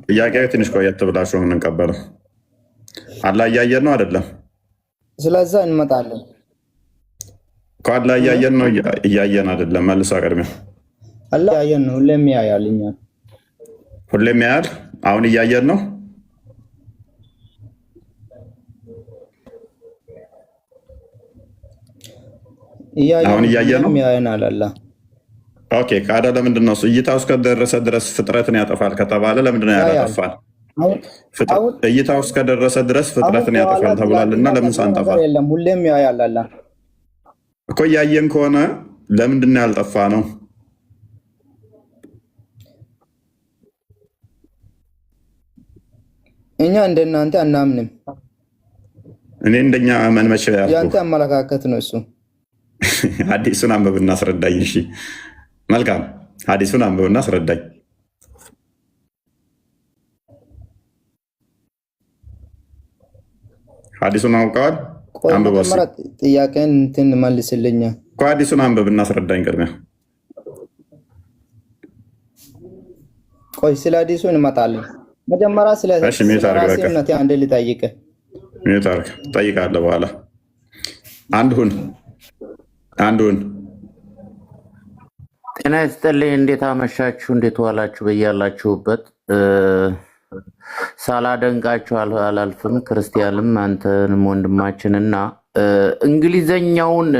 ጥያቄው ትንሽ ቆየት ብላችሁ የምንቀበለው አላህ እያየን ነው አይደለም? ስለዛ እንመጣለን። አላህ እያየን ነው እያየን አይደለም? መልሳ ቀድሜ አላህ እያየን ነው። ሁሌም ያያል። እኛ ሁሌም ያያል። አሁን እያየን ነው። አሁን እያየን ነው። ያየናል አላህ። ኦኬ ካዳ ለምንድን ነው እይታ ውስጥ ከደረሰ ድረስ ፍጥረትን ያጠፋል ከተባለ ለምንድን ነው ያላጠፋል? እይታ ውስጥ ከደረሰ ድረስ ፍጥረትን ያጠፋል ተብሏልና ለምን ሳንጠፋ? የለም ሁሌም ያያል አላህ እኮ። እያየን ከሆነ ለምንድን ነው ያልጠፋ ነው? እኛ እንደናንተ አናምንም። እኔ እንደኛ አመን መቼ ያልኩህ? ያንተ አመለካከት ነው እሱ። ሐዲሱን አንብብና አስረዳኝ። እሺ መልካም፣ ሐዲሱን አንብብና አስረዳኝ። ሐዲሱን አውቀዋል? አንብበው። ጥያቄን እንትን መልስልኛ። ሐዲሱን አንብብና አስረዳኝ ቅድሚያ። ቆይ ስለ ሐዲሱ እንመጣለን። መጀመሪያ ስለ ራሴነት አንድ ልጠይቅህ። ሚዩት አድርግ። እጠይቃለሁ በኋላ። አንዱን ጤና ይስጥልኝ። እንዴት አመሻችሁ? እንዴት ዋላችሁ? በያላችሁበት ሳላደንቃችሁ አላልፍም። ክርስቲያንም አንተንም ወንድማችንና እንግሊዘኛውን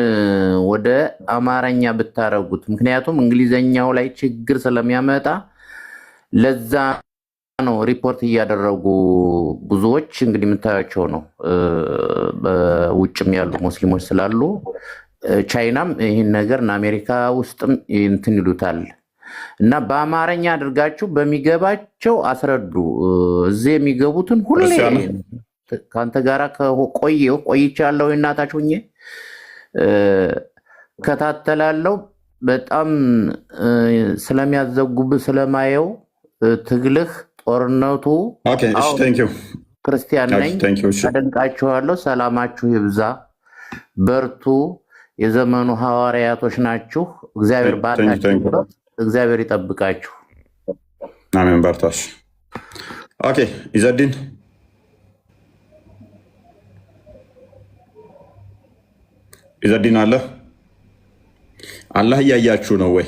ወደ አማርኛ ብታረጉት፣ ምክንያቱም እንግሊዘኛው ላይ ችግር ስለሚያመጣ ለዛ ነው ሪፖርት እያደረጉ ብዙዎች እንግዲህ የምታያቸው ነው። በውጭም ያሉ ሙስሊሞች ስላሉ ቻይናም ይህን ነገር እና አሜሪካ ውስጥም እንትን ይሉታል እና በአማርኛ አድርጋችሁ በሚገባቸው አስረዱ። እዚህ የሚገቡትን ሁሌ ከአንተ ጋራ ቆይቻለሁ እናታችሁ ሆኜ ከታተላለው በጣም ስለሚያዘጉብ ስለማየው ትግልህ ጦርነቱ ክርስቲያን ነኝ። አደንቃችኋለሁ። ሰላማችሁ ይብዛ፣ በርቱ። የዘመኑ ሐዋርያቶች ናችሁ። እግዚአብሔር ባርካችሁ፣ እግዚአብሔር ይጠብቃችሁ። አሜን። በርታሽ። ኦኬ ኢዘዲን አለ። አላህ እያያችሁ ነው ወይ?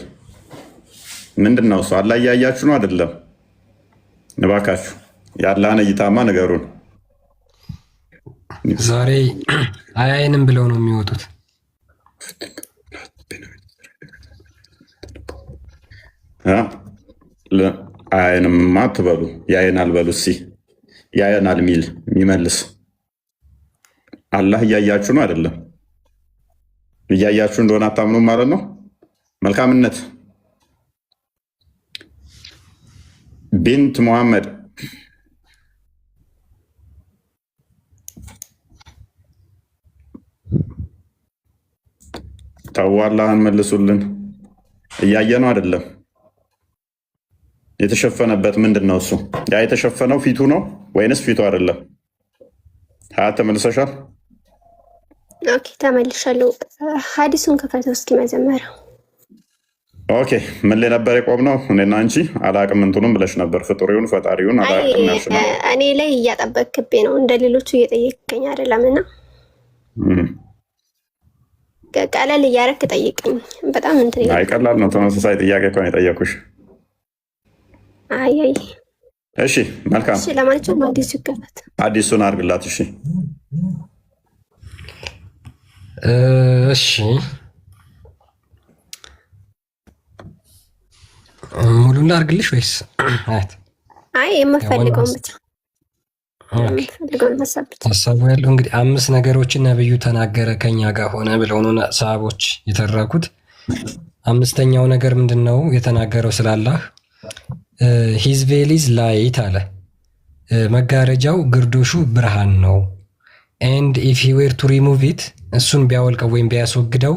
ምንድን ነው እሱ? አላህ እያያችሁ ነው አይደለም? እባካችሁ የአላህን እይታማ ንገሩን። ዛሬ አያይንም ብለው ነው የሚወጡት። አያይንማ አትበሉ፣ ያየናል በሉ። እስኪ ያየናል የሚመልስ አላህ እያያችሁ ነው አይደለም? እያያችሁ እንደሆነ አታምኑም ማለት ነው። መልካምነት ቢንት ሙሐመድ ተው አላህን መልሱልን። እያየ ነው አይደለም? የተሸፈነበት ምንድን ነው እሱ? ያ የተሸፈነው ፊቱ ነው ወይንስ ፊቱ አይደለም? ሀያት ተመልሰሻል? ኦኬ ተመልሻለሁ። ሀዲሱን ክፈተው እስኪ መጀመሪያው። ኦኬ ምን ላይ ነበር የቆምነው? እኔና አንቺ አላቅም እንትኑም ብለሽ ነበር። ፍጡሪውን ፈጣሪውን አላቅም ያልሽ ነው። እኔ ላይ እያጠበቅብኝ ነው፣ እንደ ሌሎቹ እየጠየቅከኝ አይደለም። እና ቀለል እያደረክ ጠይቀኝ። በጣም እንትን ቀላል ነው። ተመሳሳይ ጥያቄ እኮ ነው የጠየኩሽ። አይ እሺ መልካም። እሺ ለማንኛውም አዲሱ ይከፈት። አዲሱን አድርግላት። እሺ እሺ ሙሉን ላድርግልሽ ወይስ? አይ የምፈልገውን ብቻ ሀሳቡ ያለው እንግዲህ 5 ነገሮችን ነብዩ ተናገረ ከኛ ጋር ሆነ ብለው ነው ሰሃቦች የተረኩት። 5ኛው ነገር ምንድን ነው የተናገረው? ስላላህ ሂዝ ቬሊዝ ላይት አለ። መጋረጃው ግርዶሹ ብርሃን ነው። ኤንድ ኢፍ ሂ ዌር ቱ ሪሙቭ ኢት እሱን ቢያወልቀው ወይም ቢያስወግደው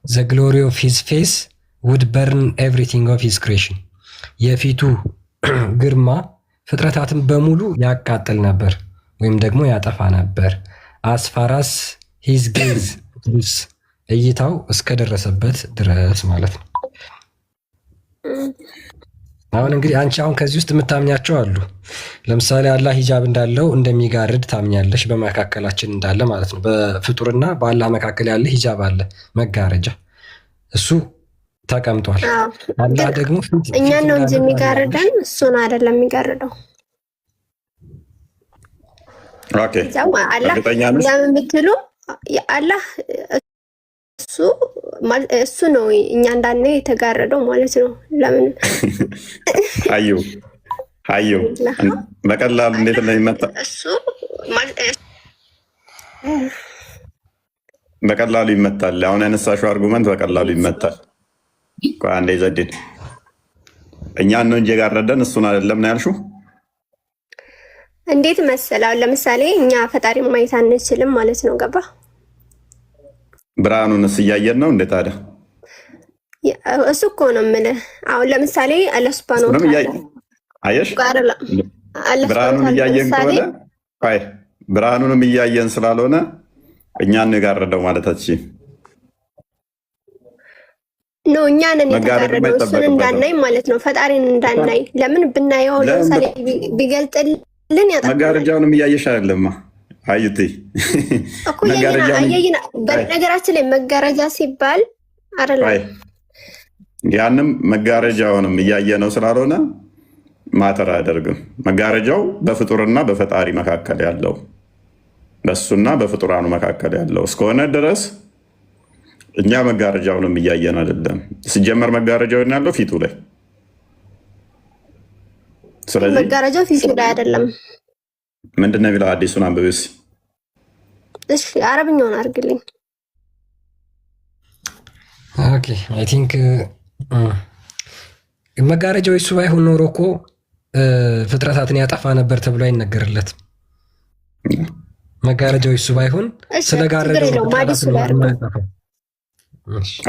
ዘ ግሎሪ ኦፍ ሂዝ ፌስ ውድ በርን ኤቭሪቲንግ ኦፍ ሂዝ ክሬሽን የፊቱ ግርማ ፍጥረታትን በሙሉ ያቃጥል ነበር ወይም ደግሞ ያጠፋ ነበር። አስፋራስ ሂዝ ጌዝ እይታው እስከደረሰበት ድረስ ማለት ነው። አሁን እንግዲህ አንቺ አሁን ከዚህ ውስጥ የምታምኛቸው አሉ። ለምሳሌ አላህ ሂጃብ እንዳለው እንደሚጋርድ ታምኛለሽ፣ በመካከላችን እንዳለ ማለት ነው። በፍጡርና በአላህ መካከል ያለ ሂጃብ አለ፣ መጋረጃ፣ እሱ ተቀምጧል። አላህ ደግሞ እኛን ነው እንጂ የሚጋርደን እሱን አይደለም የሚጋርደው። ኦኬ አላህ የምትሉ አላህ እሱ ነው እኛ እንዳናይ የተጋረደው ማለት ነው። ለምን አዩ በቀላሉ እንዴት ነው ይመጣ? በቀላሉ ይመታል። አሁን ያነሳሽው አርጉመንት በቀላሉ ይመታል። አንዴ ዘዴን እኛን ነው እንጂ የጋረደን እሱን አይደለም ነው ያልሽው። እንዴት መሰላው? ለምሳሌ እኛ ፈጣሪ ማየት አንችልም ማለት ነው። ገባ? ብርሃኑንስ እያየን ነው እንዴ ታዲያ? እሱ እኮ ነው የምልህ። አሁን ለምሳሌ አላህ ሱብሃነሁ ወተዓላ አየሽ፣ ብርሃኑን እያየን ከሆነ አይ ብርሃኑንም እያየን ስላልሆነ እኛን ነው የጋረደው ማለታችን ነው። እኛንን የተጋረደው እሱን እንዳናይ ማለት ነው፣ ፈጣሪን እንዳናይ። ለምን ብናየው ለምሳሌ ቢገልጥልን ያጣ መጋረጃውንም እያየሽ አይደለም አዩቲ እኮ ያየና በነገራችን ላይ መጋረጃ ሲባል አይደለም ያንም መጋረጃውንም እያየ ነው ስላልሆነ ማተር አያደርግም። መጋረጃው በፍጡርና በፈጣሪ መካከል ያለው በሱና በፍጡራኑ መካከል ያለው እስከሆነ ድረስ እኛ መጋረጃውንም እያየን አይደለም። ሲጀመር መጋረጃው ያለው ፊቱ ላይ፣ ስለዚህ መጋረጃው ፊቱ ላይ አይደለም። ምንድነው የሚለው? አዲሱን አንብቤስ። እሺ አረብኛውን አድርግልኝ። ኦኬ አይ ቲንክ መጋረጃው እሱ ባይሆን ኖሮ እኮ ፍጥረታትን ያጠፋ ነበር ተብሎ አይነገርለትም። መጋረጃው እሱ ባይሆን ስለጋረደው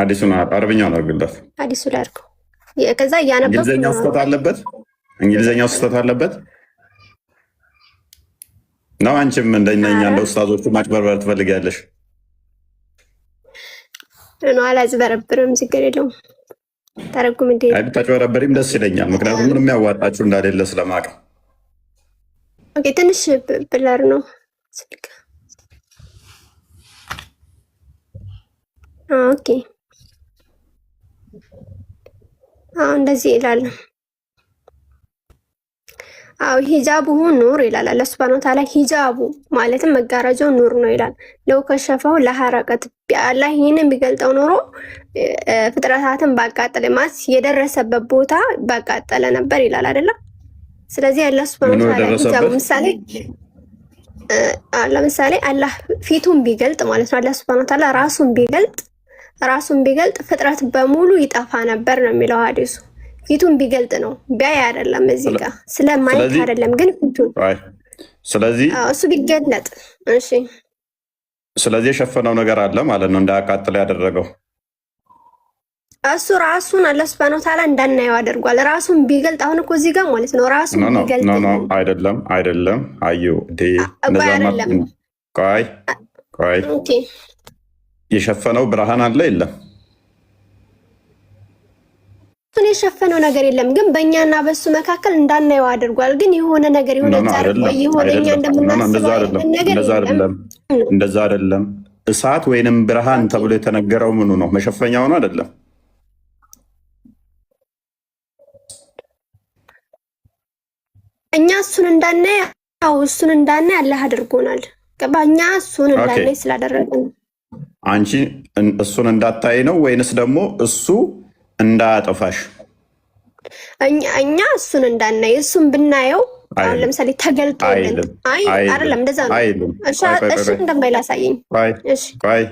አዲሱን አረብኛውን አድርግለት። አዲሱ ላይ አድርገው። ከዛ እያነበብኩ እንግሊዝኛው ስህተት አለበት። እንግሊዝኛው ስህተት አለበት ነው። አንቺም እንደኛ እንደ ኡስታዞቹ ማጭበርበር ትፈልጊያለሽ? ነው አላጭበረብርም፣ ችግር የለውም። ተረጉም እንዴ? አይ ብታጭበረበሪም ደስ ይለኛል፣ ምክንያቱም ምንም ያዋጣችሁ እንዳሌለ ስለማውቅ። ኦኬ ትንሽ ብለር ነው ስልክ። ኦኬ አሁን እንደዚህ ይላል። አው ሂጃቡ ኑር ይላል አላህ ሱብሃነሁ ወተዓላ። ሂጃቡ ማለትም መጋረጃው ኑር ነው ይላል። ለው ከሸፈው ለሐረቀት አላህ ይሄንን ቢገልጠው ኖሮ ፍጥረታትን ባቃጠለ ማለት የደረሰበት ቦታ ባቃጠለ ነበር ይላል አይደለም። ስለዚህ አላህ ሱብሃነሁ ወተዓላ ሂጃቡ ለምሳሌ አላህ ፊቱን ቢገልጥ ማለት ነው። አላህ ሱብሃነሁ ወተዓላ ራሱን ቢገልጥ ፍጥረት በሙሉ ይጠፋ ነበር ነው የሚለው ሐዲሱ። ፊቱን ቢገልጥ ነው ቢያይ አይደለም። እዚህ ጋር ስለማየት አይደለም ግን ፊቱን ስለዚህ እሱ ቢገለጥ እሺ። ስለዚህ የሸፈነው ነገር አለ ማለት ነው እንዳያቃጥል ያደረገው እሱ ራሱን አላህ ሱብሃነሁ ወተዓላ እንዳናየው አድርጓል። ራሱን ቢገልጥ አሁን እኮ እዚህ ጋር ማለት ነው ራሱን ቢገልጥ አይደለም አዩ ቆይ የሸፈነው ብርሃን አለ የለም? እሱን የሸፈነው ነገር የለም፣ ግን በእኛና በሱ መካከል እንዳናየው አድርጓል። ግን የሆነ ነገር የሆነ እኛ እንደምናስበው እንደዛ አይደለም። እሳት ወይንም ብርሃን ተብሎ የተነገረው ምኑ ነው? መሸፈኛው ነው አይደለም? እኛ እሱን እንዳናይ አላህ አድርጎናል። እኛ እሱን እንዳናይ ስላደረግን አንቺ እሱን እንዳታይ ነው ወይንስ ደግሞ እሱ እንዳያጠፋሽ? እኛ እሱን እንዳናይ፣ እሱን ብናየው አሁን ለምሳሌ ተገልጦልን አይደለም እንደዛ ነው። እሺ እንደማይል አሳየኝ። ቆይ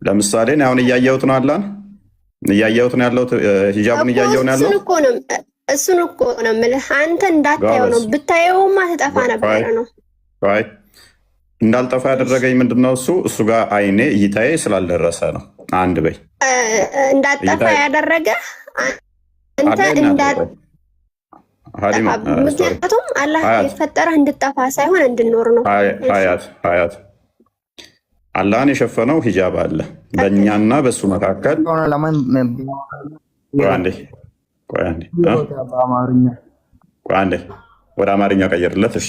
ለምሳሌ አሁን እያየሁት ነው አላን እያየሁት ነው ያለው ሂጃቡን እያየሁ ነው ያለው። እሱን እኮ ነው የምልህ። አንተ እንዳታየው ነው፣ ብታየውማ ትጠፋ ነበረ ነው። እንዳልጠፋ ያደረገኝ ምንድነው? እሱ ጋር አይኔ እይታዬ ስላልደረሰ ነው። አንድ በይ እንዳጠፋ ያደረገ አንተ ምክንያቱም አላህ የፈጠረህ እንድጠፋ ሳይሆን እንድኖር ነው። ሀያት አላህን የሸፈነው ሂጃብ አለ በእኛና በሱ መካከል። አንዴ ወደ አማርኛ ቀየርለት። እሺ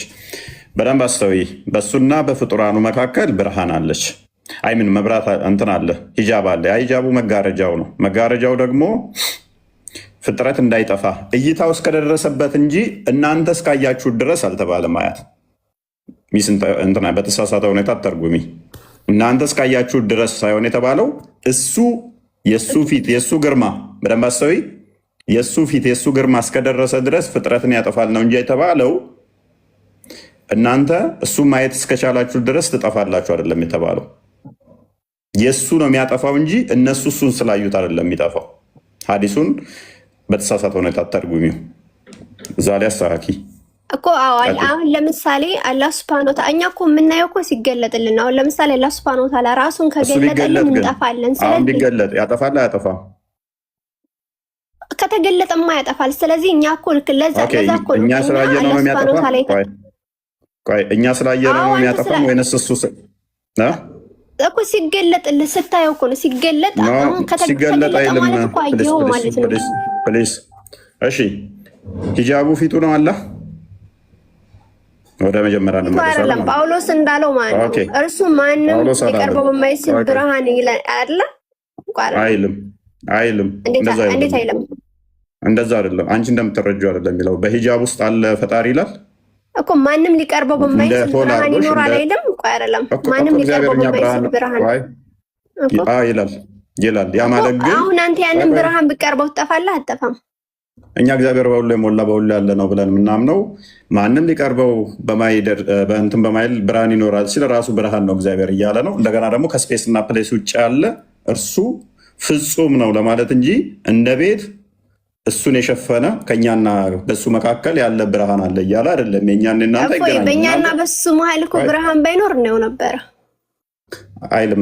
በደንብ አስተውይ። በሱና በፍጡራኑ መካከል ብርሃን አለች። አይምን መብራት እንትን አለ፣ ሂጃብ አለ። ያ ሂጃቡ መጋረጃው ነው። መጋረጃው ደግሞ ፍጥረት እንዳይጠፋ እይታው እስከደረሰበት እንጂ እናንተ እስካያችሁት ድረስ አልተባለም። አያት ሚስ እንትና በተሳሳተ ሁኔታ አተርጉሚ። እናንተ እስካያችሁት ድረስ ሳይሆን የተባለው እሱ የሱ ፊት የሱ ግርማ፣ በደንብ አስተውይ። የሱ ፊት የሱ ግርማ እስከደረሰ ድረስ ፍጥረትን ያጠፋል ነው እንጂ የተባለው እናንተ እሱ ማየት እስከቻላችሁ ድረስ ትጠፋላችሁ አይደለም የተባለው። የእሱ ነው የሚያጠፋው እንጂ እነሱ እሱን ስላዩት አይደለም የሚጠፋው። ሀዲሱን በተሳሳተ ሁኔታ አተርጉሚው። እዛ ላይ አስተካኪ እኮ አሁን ለምሳሌ አላህ ሱብሃነሁ ወተዓላ እኛ እኮ የምናየው እኮ ሲገለጥልን። አሁን ለምሳሌ አላህ ሱብሃነሁ ወተዓላ ራሱን ከገለጠልን እንጠፋለን። ስለዚህ ቢገለጥ ያጠፋል አያጠፋም? ከተገለጠማ ያጠፋል። ስለዚህ እኛ እኮ ለዛ እኮ እኛ ስላየነው ነው የሚያጠፋው። እኛ ስላየነው ነው የሚያጠፋው ወይንስ እሱ እኮ ሲገለጥልህ ስታየው እኮ ነው። ሲገለጥ አሁን ከተገለጠ ማለት እኮ አየኸው ማለት ነው። ፕሊዝ እሺ፣ ሂጃቡ ፊቱ ነው አለ። ወደ መጀመሪያ ነው አይደለም ጳውሎስ እንዳለው ማለት ነው። እርሱ ማንም ሊቀርበው በማይችል ብርሃን ይላል አይደለ? አይልም። እንደዛ አይደለም። አንቺ እንደምትረጂው አይደለም የሚለው። በሂጃብ ውስጥ አለ ፈጣሪ ይላል እኮ ማንም ሊቀርበው በማይችል ብርሃን ይኖራል አይደለም? ቆይ አይደለም፣ ማንም ሊቀርበው በማይችል ብርሃን ይላል። ያ ማለት ግን አሁን አንተ ያንን ብርሃን ብቀርበው ትጠፋለህ? አትጠፋም። እኛ እግዚአብሔር በሁሉ የሞላ በሁሉ ያለ ነው ብለን የምናምነው ማንም ሊቀርበው በእንትን በማይል ብርሃን ይኖራል ሲል ራሱ ብርሃን ነው እግዚአብሔር እያለ ነው። እንደገና ደግሞ ከስፔስ እና ፕሌስ ውጭ ያለ እርሱ ፍጹም ነው ለማለት እንጂ እንደ ቤት እሱን የሸፈነ ከኛና በሱ መካከል ያለ ብርሃን አለ እያለ አይደለም። የኛና እናንተ ይገናኛል። በእኛና በሱ መሀል እኮ ብርሃን ባይኖር ነው ነበረ አይልም።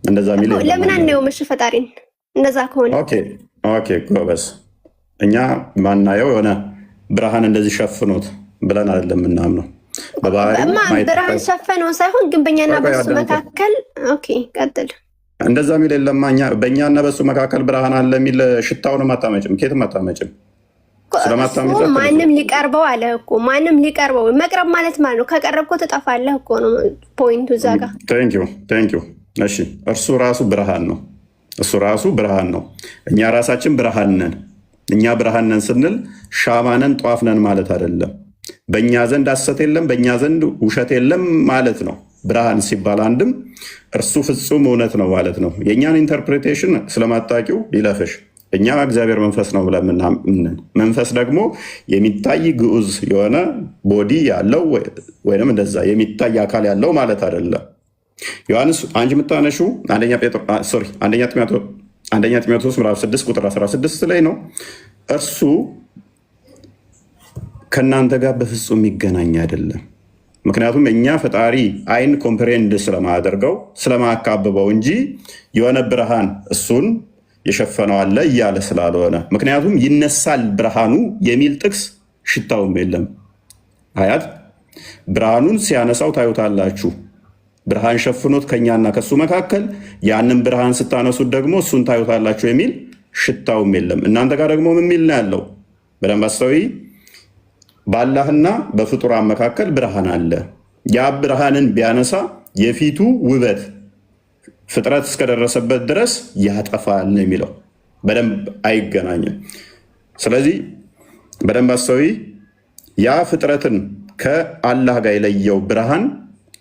እንደዛ ሚል ለምን አንየው? እሺ ፈጣሪን እንደዛ ከሆነ ኦኬ ጎበዝ። እኛ ማናየው የሆነ ብርሃን እንደዚህ ሸፍኖት ብለን አይደለም የምናምነው። ብርሃን ሸፈነው ሳይሆን ግን በእኛና በሱ መካከል ቀጥል እንደዛ ሚል የለማ። በእኛና በሱ መካከል ብርሃን አለ የሚል ሽታውንም አታመጭም፣ ኬትም አታመጭም። ማንም ሊቀርበው አለ እኮ ማንም ሊቀርበው። መቅረብ ማለት ማለት ነው ከቀረብኮ ትጠፋለህ እኮ ነው ፖይንቱ እዛ ጋር። ቴንክ ዩ። እሺ እርሱ ራሱ ብርሃን ነው። እሱ ራሱ ብርሃን ነው። እኛ ራሳችን ብርሃን ነን። እኛ ብርሃን ነን ስንል ሻማ ነን ጧፍ ነን ማለት አይደለም። በእኛ ዘንድ ሐሰት የለም፣ በእኛ ዘንድ ውሸት የለም ማለት ነው። ብርሃን ሲባል አንድም እርሱ ፍጹም እውነት ነው ማለት ነው። የእኛን ኢንተርፕሬቴሽን ስለማታውቂው ይለፍሽ። እኛ እግዚአብሔር መንፈስ ነው ብለን ምናምን፣ መንፈስ ደግሞ የሚታይ ግዑዝ የሆነ ቦዲ ያለው ወይም እንደዛ የሚታይ አካል ያለው ማለት አይደለም። ዮሐንስ አንቺ የምታነሺው አንደኛ ጢሞቴዎስ ምዕራፍ 6 ቁጥር 16 ላይ ነው። እርሱ ከእናንተ ጋር በፍጹም የሚገናኝ አይደለም። ምክንያቱም እኛ ፈጣሪ አይን ኮምፕሬንድ ስለማያደርገው ስለማያካብበው እንጂ የሆነ ብርሃን እሱን የሸፈነው አለ እያለ ስላልሆነ፣ ምክንያቱም ይነሳል ብርሃኑ የሚል ጥቅስ ሽታውም የለም። አያት ብርሃኑን ሲያነሳው ታዩታላችሁ። ብርሃን ሸፍኖት ከኛና ከሱ መካከል ያንን ብርሃን ስታነሱት ደግሞ እሱን ታዩታላችሁ የሚል ሽታውም የለም። እናንተ ጋር ደግሞ ምን የሚል ነው ያለው? በደንብ አስተውይ። በአላህና በፍጡራን መካከል ብርሃን አለ። ያ ብርሃንን ቢያነሳ የፊቱ ውበት ፍጥረት እስከደረሰበት ድረስ ያጠፋል ነው የሚለው። በደንብ አይገናኝም። ስለዚህ በደንብ አስተውይ። ያ ፍጥረትን ከአላህ ጋር የለየው ብርሃን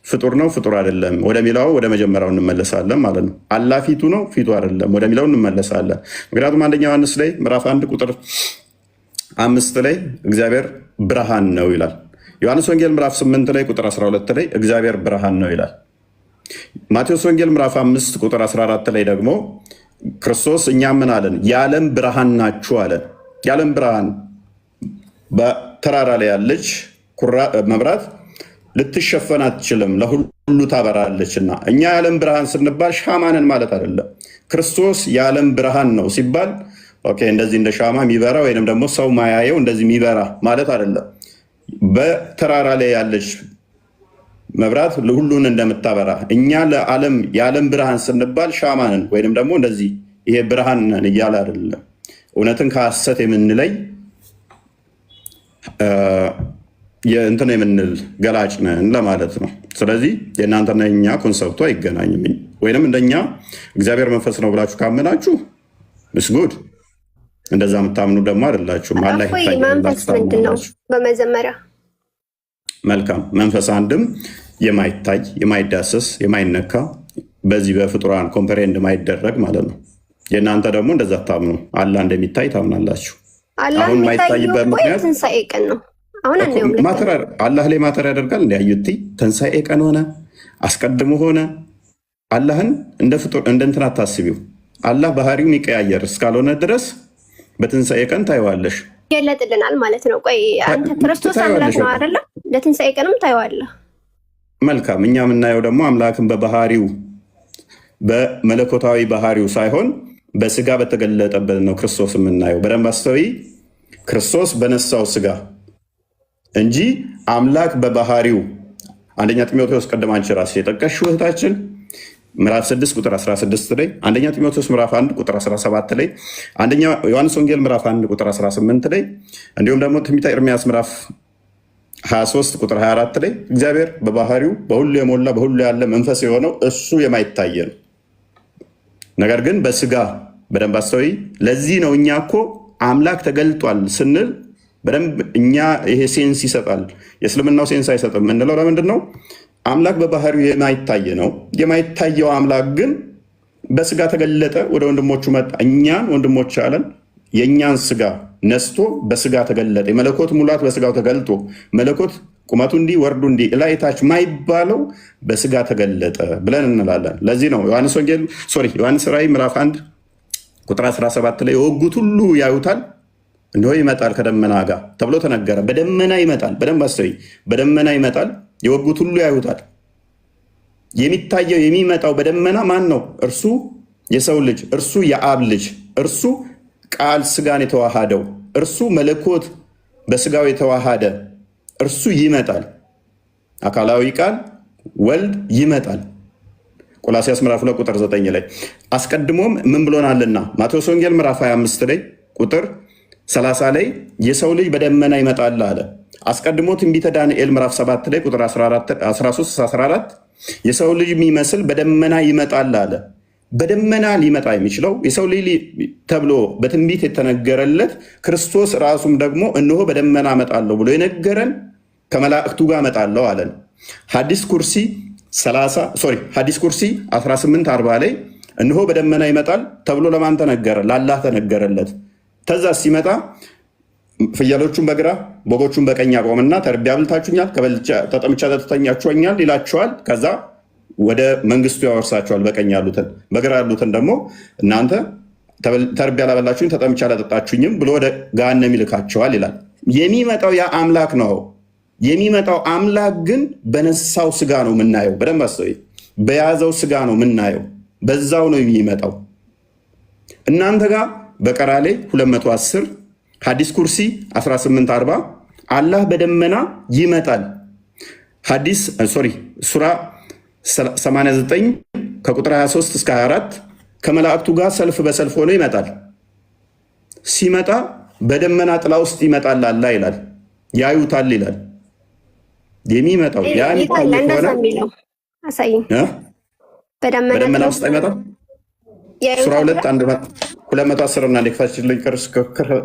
ፍጡር ነው ፍጡር አይደለም ወደሚለው ወደ መጀመሪያው እንመለሳለን ማለት ነው። አላህ ፊቱ ነው ፊቱ አይደለም ወደሚለው እንመለሳለን። ምክንያቱም አንደኛ ዮሐንስ ላይ ምዕራፍ 1 ቁጥር 5 ላይ እግዚአብሔር ብርሃን ነው ይላል። ዮሐንስ ወንጌል ምዕራፍ 8 ላይ ቁጥር 12 ላይ እግዚአብሔር ብርሃን ነው ይላል። ማቴዎስ ወንጌል ምዕራፍ 5 ቁጥር 14 ላይ ደግሞ ክርስቶስ እኛ ምን አለን? የዓለም ብርሃን ናችሁ አለን። የዓለም ብርሃን በተራራ ላይ ያለች መብራት ልትሸፈን አትችልም፣ ለሁሉ ታበራለችና። እኛ የዓለም ብርሃን ስንባል ሻማንን ማለት አይደለም። ክርስቶስ የዓለም ብርሃን ነው ሲባል እንደዚህ እንደ ሻማ የሚበራ ወይም ደግሞ ሰው ማያየው እንደዚህ የሚበራ ማለት አይደለም። በተራራ ላይ ያለች መብራት ሁሉን እንደምታበራ እኛ የዓለም ብርሃን ስንባል ሻማንን ወይም ደግሞ እንደዚህ ይሄ ብርሃን ነን እያለ አይደለም። እውነትን ከሐሰት የምንለይ እንትን የምንል ገላጭ ነን ለማለት ነው። ስለዚህ የእናንተና የኛ ኮንሰፕቱ አይገናኝም። ወይንም እንደኛ እግዚአብሔር መንፈስ ነው ብላችሁ ካመናችሁ ምስጉድ፣ እንደዛ የምታምኑ ደግሞ አይደላችሁም። መንፈስ ምንድን ነው? በመጀመሪያ መልካም መንፈስ አንድም የማይታይ የማይዳሰስ የማይነካ በዚህ በፍጡራን ኮምፕሬንድ የማይደረግ ማለት ነው። የእናንተ ደግሞ እንደዛ ታምኑ። አላህ እንደሚታይ ታምናላችሁ። አሁን የማይታይበት ምክንያት ትንሣኤ ቀን ነው። አሁን አላህ ላይ ማተር ያደርጋል። እንደ አዩቲ ትንሣኤ ቀን ሆነ አስቀድሞ ሆነ አላህን እንደ ፍጡር እንደ እንትን አታስቢው። አላህ ባህሪው የሚቀያየር እስካልሆነ ድረስ በትንሣኤ ቀን ታይዋለሽ፣ ይገለጥልናል ማለት ነው። ቆይ አንተ ክርስቶስ አምላክ ነው አይደለ? ለትንሣኤ ቀንም ታይዋለህ። መልካም። እኛ የምናየው ደግሞ አምላክን በባህሪው በመለኮታዊ ባህሪው ሳይሆን በስጋ በተገለጠበት ነው ክርስቶስ የምናየው። በደንብ አስተውይ። ክርስቶስ በነሳው ስጋ እንጂ አምላክ በባህሪው አንደኛ ጢሞቴዎስ ቀደም አንቺ ራስሽ የጠቀስሽው እህታችን ምዕራፍ 6 ቁጥር 16 ላይ፣ አንደኛ ጢሞቴዎስ ምዕራፍ 1 ቁጥር 17 ላይ፣ አንደኛ ዮሐንስ ወንጌል ምዕራፍ 1 ቁጥር 18 ላይ እንዲሁም ደግሞ ትንቢተ ኤርምያስ ምዕራፍ 23 ቁጥር 24 ላይ እግዚአብሔር በባህሪው በሁሉ የሞላ በሁሉ ያለ መንፈስ የሆነው እሱ የማይታየ ነው። ነገር ግን በስጋ በደንብ አስተውይ። ለዚህ ነው እኛ እኮ አምላክ ተገልጧል ስንል በደንብ እኛ ይሄ ሴንስ ይሰጣል። የእስልምናው ሴንስ አይሰጥም የምንለው ለምንድን ነው? አምላክ በባህሪው የማይታየ ነው። የማይታየው አምላክ ግን በስጋ ተገለጠ፣ ወደ ወንድሞቹ መጣ። እኛን ወንድሞች አለን። የእኛን ስጋ ነስቶ በስጋ ተገለጠ። የመለኮት ሙላት በስጋው ተገልጦ መለኮት ቁመቱ እንዲህ ወርዱ እንዲህ እላይታች ማይባለው በስጋ ተገለጠ ብለን እንላለን። ለዚህ ነው ዮሐንስ ራእይ ምዕራፍ 1 ቁጥር 17 ላይ የወጉት ሁሉ ያዩታል እንዲሁ ይመጣል ከደመና ጋር ተብሎ ተነገረ። በደመና ይመጣል። በደንብ አስተውይ። በደመና ይመጣል፣ የወጉት ሁሉ ያዩታል። የሚታየው የሚመጣው በደመና ማን ነው? እርሱ የሰው ልጅ፣ እርሱ የአብ ልጅ፣ እርሱ ቃል ስጋን የተዋሃደው፣ እርሱ መለኮት በስጋው የተዋሃደ እርሱ ይመጣል። አካላዊ ቃል ወልድ ይመጣል። ቆላስይስ ምዕራፍ 2 ቁጥር 9 ላይ አስቀድሞም ምን ብሎናልና ማቴዎስ ወንጌል ምዕራፍ 25 ላይ ቁጥር 30 ላይ የሰው ልጅ በደመና ይመጣል አለ። አስቀድሞ ትንቢተ ዳንኤል ምዕራፍ 7 ላይ ቁጥር 13-14 የሰው ልጅ የሚመስል በደመና ይመጣል አለ። በደመና ሊመጣ የሚችለው የሰው ልጅ ተብሎ በትንቢት የተነገረለት ክርስቶስ ራሱም ደግሞ እነሆ በደመና እመጣለሁ ብሎ የነገረን ከመላእክቱ ጋር እመጣለሁ አለን። ሐዲስ ኩርሲ 18:40 ላይ እነሆ በደመና ይመጣል ተብሎ ለማን ተነገረ? ለአላህ ተነገረለት። ተዛ ሲመጣ ፍየሎቹን በግራ በጎቹን በቀኝ አቆምና ተርቤ አብልታችሁኛል፣ ተጠምቼ አጠጥታችሁኛል ይላቸዋል። ከዛ ወደ መንግስቱ ያወርሳቸዋል። በቀኝ ያሉትን፣ በግራ ያሉትን ደግሞ እናንተ ተርቤ አላበላችሁኝ፣ ተጠምቼ አላጠጣችሁኝም ብሎ ወደ ገሃነም ይልካቸዋል ይላል። የሚመጣው ያ አምላክ ነው። የሚመጣው አምላክ ግን በነሳው ስጋ ነው የምናየው። በደንብ አስተውይ። በያዘው ስጋ ነው የምናየው። በዛው ነው የሚመጣው። እናንተ ጋር በቀራ ላይ 210 ሐዲስ ኩርሲ 1840 አላህ በደመና ይመጣል። ሱራ 89 ከቁጥር 23 እስከ 24 ከመላእክቱ ጋር ሰልፍ በሰልፍ ሆኖ ይመጣል። ሲመጣ በደመና ጥላ ውስጥ ይመጣል አላህ ይላል። ያዩታል ይላል። የሚመጣው ያን በደመና ውስጥ አይመጣም። ሱራ 210 እና ለክፋችልኝ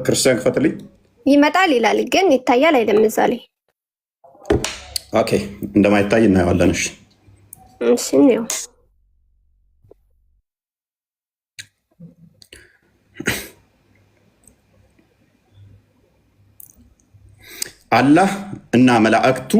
ክርስቲያን ክፈትልኝ ይመጣል ይላል፣ ግን ይታያል አይደለም እዛ ላይ። ኦኬ እንደማይታይ እናየዋለን። እሺ ነው አላህ እና መላእክቱ